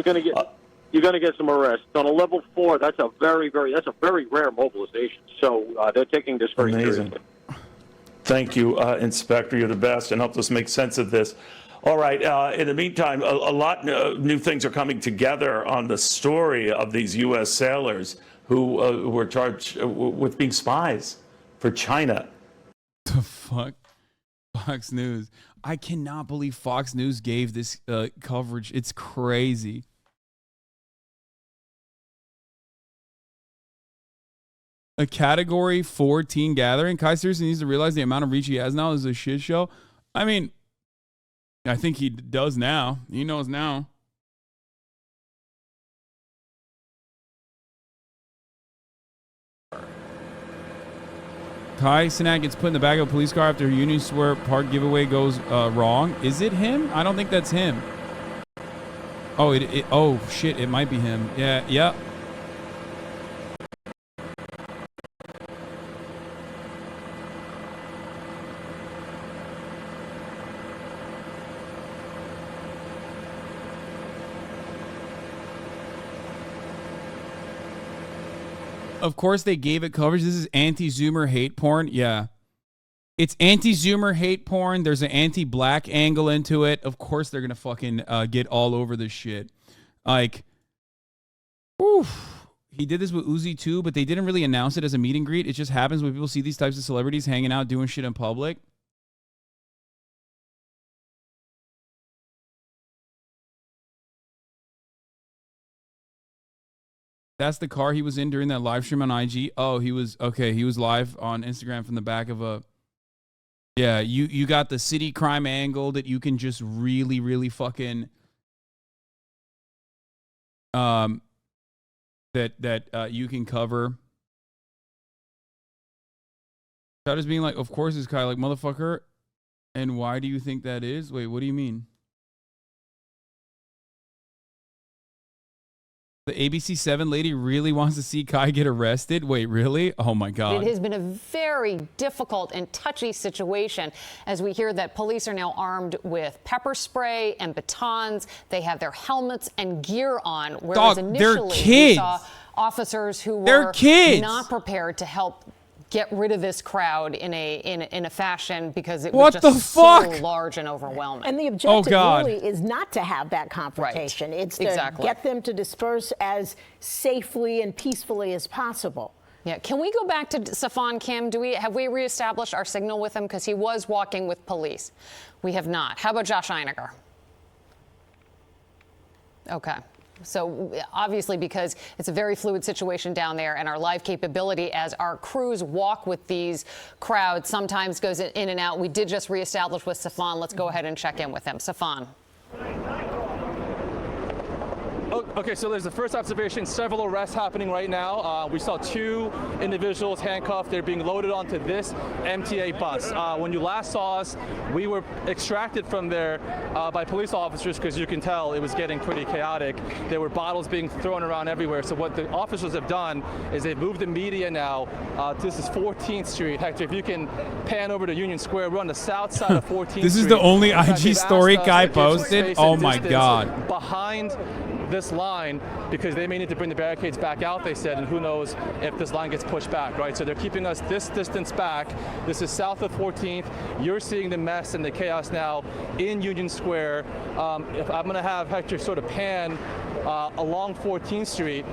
You're going to get some arrests. On a level 4, that's a very rare mobilization. So they're taking this very seriously. Thank you, Inspector. You're the best and helped us make sense of this. All right. In the meantime, a lot new things are coming together on the story of these U.S. sailors who were charged with being spies for China. The fuck? Fox News. I cannot believe Fox News gave this coverage. It's crazy. A category 4 teen gathering. Kai seriously needs to realize the amount of reach he has now is a shit show. I mean, I think he does now. He knows now. Kai Cenat gets put in the back of a police car after a Union Square Park giveaway goes wrong. Is it him? I don't think that's him. Oh, oh shit! It might be him. Yeah. Yep. Of course they gave it coverage. This is anti-Zoomer hate porn. Yeah. It's anti-Zoomer hate porn. There's an anti-black angle into it. Of course they're going to fucking get all over this shit. Like, oof. He did this with Uzi too, but they didn't really announce it as a meet and greet. It just happens when people see these types of celebrities hanging out, doing shit in public. That's the car he was in during that live stream on IG. Oh, he was okay. He was live on Instagram from the back of a. Yeah, you got the city crime angle that you can just really fucking that you can cover. That is being like, of course it's Kai, like, motherfucker. And why do you think that is? Wait, what do you mean? The ABC 7 lady really wants to see Kai get arrested? Wait, really? Oh my God. It has been a very difficult and touchy situation as we hear that police are now armed with pepper spray and batons. They have their helmets and gear on, whereas initially we saw officers who were not prepared to help get rid of this crowd in a fashion because it was just so large and overwhelming. And the objective really is not to have that confrontation. It's to get them to disperse as safely and peacefully as possible. Yeah, can we go back to Safan, Kim? Have we reestablished our signal with him? Because he was walking with police. We have not. How about Josh Einiger? Okay. So obviously, because it's a very fluid situation down there, and our live capability as our crews walk with these crowds sometimes goes in and out. We did just reestablish with Safan. Let's go ahead and check in with him. Safan. Okay, so there's the first observation, several arrests happening right now. We saw 2 individuals handcuffed. They're being loaded onto this MTA bus. When you last saw us, we were extracted from there by police officers because you can tell it was getting pretty chaotic. There were bottles being thrown around everywhere. So what the officers have done is they've moved the media now. This is 14th Street. Hector, if you can pan over to Union Square, we're on the south side of 14th Street. This is the only IG story Kai posted? Oh my God. Behind this line because they may need to bring the barricades back out, they said, and who knows if this line gets pushed back, right? So they're keeping us this distance back. This is south of 14th. You're seeing the mess and the chaos now in Union Square. If I'm going to have Hector sort of pan along 14th Street,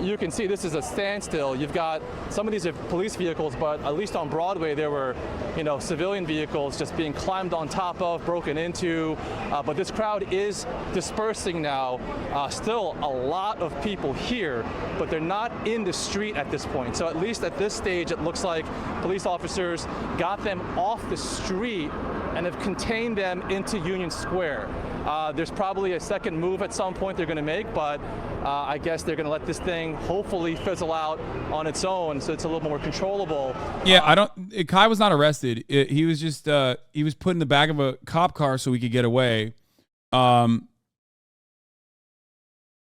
you can see this is a standstill. You've got some of these are police vehicles, but at least on Broadway there were, civilian vehicles just being climbed on top of, broken into. But this crowd is dispersing now. Still a lot of people here, but they're not in the street at this point. So at least at this stage, it looks like police officers got them off the street and have contained them into Union Square. There's probably a second move at some point they're going to make, but I guess they're going to let this thing hopefully fizzle out on its own so it's a little more controllable. Yeah, Kai was not arrested. He was just, he was put in the back of a cop car so he could get away.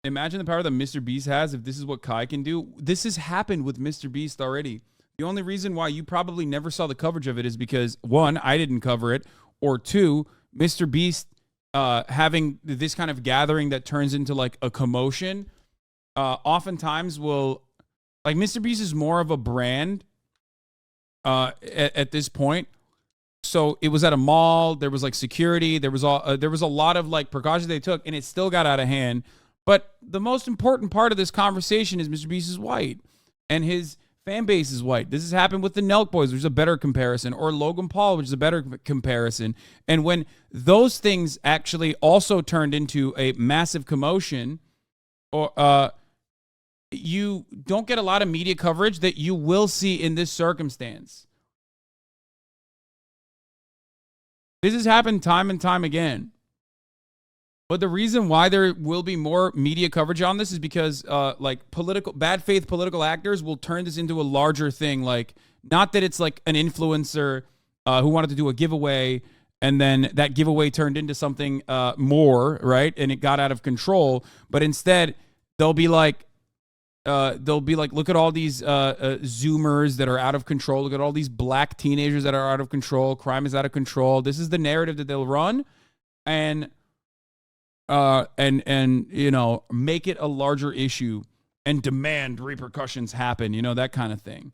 Imagine the power that Mr. Beast has if this is what Kai can do. This has happened with Mr. Beast already. The only reason why you probably never saw the coverage of it is because, 1, I didn't cover it, or 2, Mr. Beast having this kind of gathering that turns into like a commotion oftentimes will, like, Mr. Beast is more of a brand at this point. So it was at a mall. There was like security. There was a lot of like precautions they took, and it still got out of hand. But the most important part of this conversation is Mr. Beast is white, and his fan base is white. This has happened with the Nelk Boys, which is a better comparison, or Logan Paul, which is a better comparison. And when those things actually also turned into a massive commotion, or you don't get a lot of media coverage that you will see in this circumstance. This has happened time and time again. But the reason why there will be more media coverage on this is because like bad faith political actors will turn this into a larger thing. Like, not that it's like an influencer who wanted to do a giveaway and then that giveaway turned into something more, right? And it got out of control. But instead, they'll be like, look at all these Zoomers that are out of control. Look at all these black teenagers that are out of control. Crime is out of control. This is the narrative that they'll run. And make it a larger issue and demand repercussions happen, that kind of thing.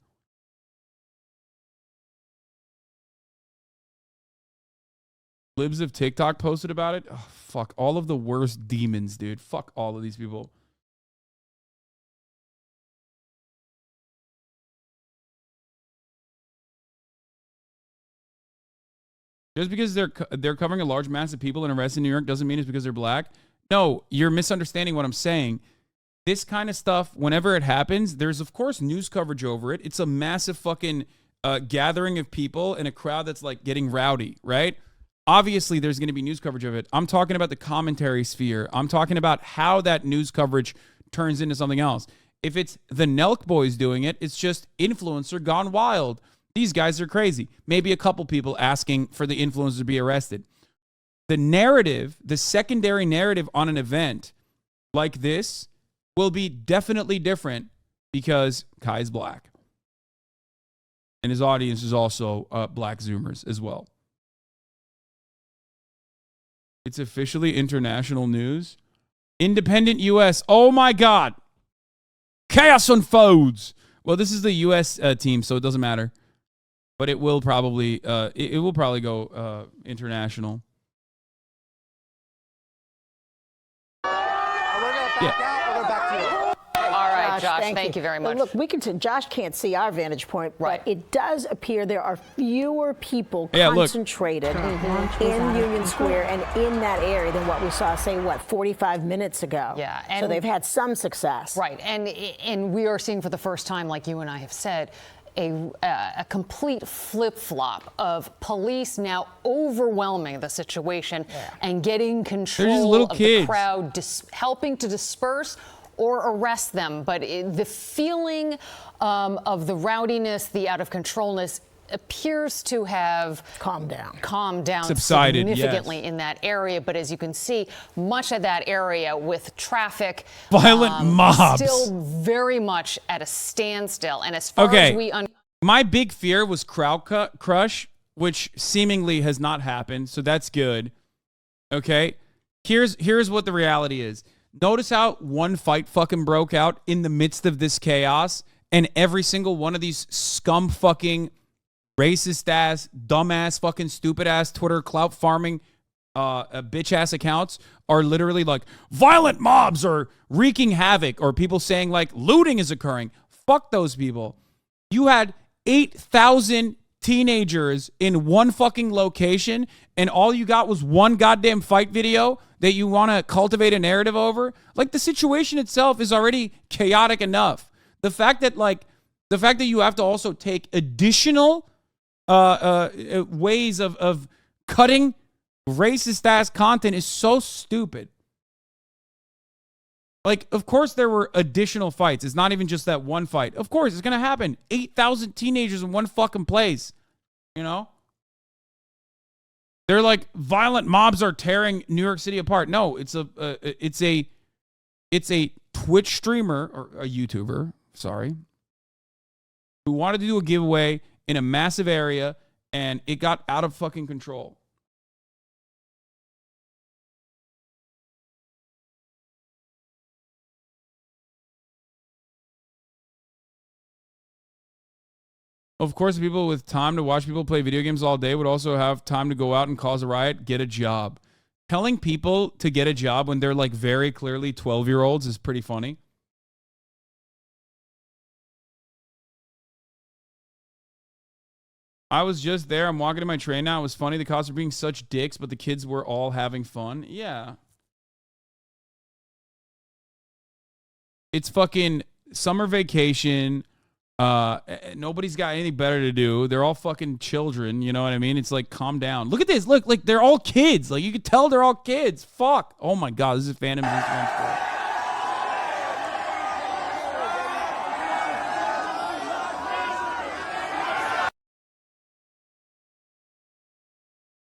Libs of TikTok posted about it. Oh, fuck, all of the worst demons, dude. Fuck all of these people. Just because they're covering a large mass of people and arrested in New York doesn't mean it's because they're black. No, you're misunderstanding what I'm saying. This kind of stuff, whenever it happens, there's, of course, news coverage over it. It's a massive fucking gathering of people in a crowd that's, like, getting rowdy, right? Obviously, there's going to be news coverage of it. I'm talking about the commentary sphere. I'm talking about how that news coverage turns into something else. If it's the Nelk Boys doing it, it's just influencer gone wild. These guys are crazy. Maybe a couple people asking for the influencer to be arrested. The narrative, the secondary narrative on an event like this will be definitely different because Kai's black. And his audience is also black Zoomers as well. It's officially international news. Independent U.S. Oh, my God. Chaos unfolds. Well, this is the U.S. Team, so it doesn't matter. But it will probably go international. All right, Josh, thank you very much. Look, Josh can't see our vantage point, but it does appear there are fewer people concentrated in Union Square and in that area than what we saw, say, 45 minutes ago. Yeah. So they've had some success. Right. And we are seeing for the first time, like you and I have said, a complete flip-flop of police now overwhelming the situation and getting control of the crowd, helping to disperse or arrest them. But the feeling of the rowdiness, the out-of-controlness appears to have calmed down subsided significantly in that area. But as you can see, much of that area with traffic, violent mobs, still very much at a standstill. And as far as we my big fear was crowd crush, which seemingly has not happened, so that's good. Okay, here's what the reality is. Notice how one fight fucking broke out in the midst of this chaos, and every single one of these scum fucking racist ass, dumbass, fucking stupid ass Twitter clout farming bitch ass accounts are literally like, violent mobs are wreaking havoc, or people saying like looting is occurring. Fuck those people. You had 8,000 teenagers in one fucking location, and all you got was one goddamn fight video that you want to cultivate a narrative over. Like, the situation itself is already chaotic enough. The fact that you have to also take additional ways of cutting racist ass content is so stupid. Like, of course there were additional fights. It's not even just that one fight. Of course, it's going to happen. 8,000 teenagers in one fucking place. You know? They're like, violent mobs are tearing New York City apart. No, it's a Twitch streamer, or a YouTuber, sorry, who wanted to do a giveaway in a massive area, and it got out of fucking control. Of course, people with time to watch people play video games all day would also have time to go out and cause a riot, get a job. Telling people to get a job when they're like very clearly 12-year-olds is pretty funny. I was just there. I'm walking to my train now. It was funny. The cops were being such dicks, but the kids were all having fun. Yeah. It's fucking summer vacation. Nobody's got anything better to do. They're all fucking children. You know what I mean? It's like, calm down. Look at this. Look, like, they're all kids. Like, you can tell they're all kids. Fuck. Oh my God. This is Phantom's Instagram story.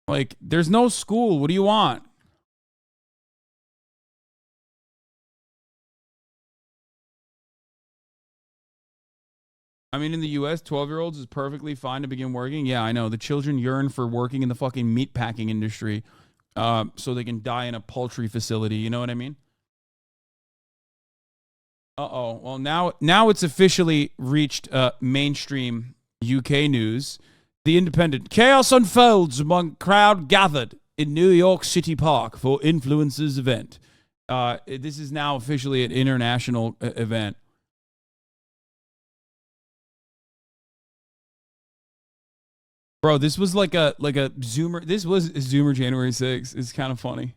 Like, there's no school. What do you want? I mean, in the U.S., 12-year-olds is perfectly fine to begin working. Yeah, I know. The children yearn for working in the fucking meatpacking industry so they can die in a poultry facility. You know what I mean? Uh-oh. Well, now it's officially reached mainstream UK news. The Independent. Chaos unfolds among crowd gathered in New York City Park for influencers event. This is now officially an international event. Bro, this was like a Zoomer. This was Zoomer January 6th. It's kind of funny.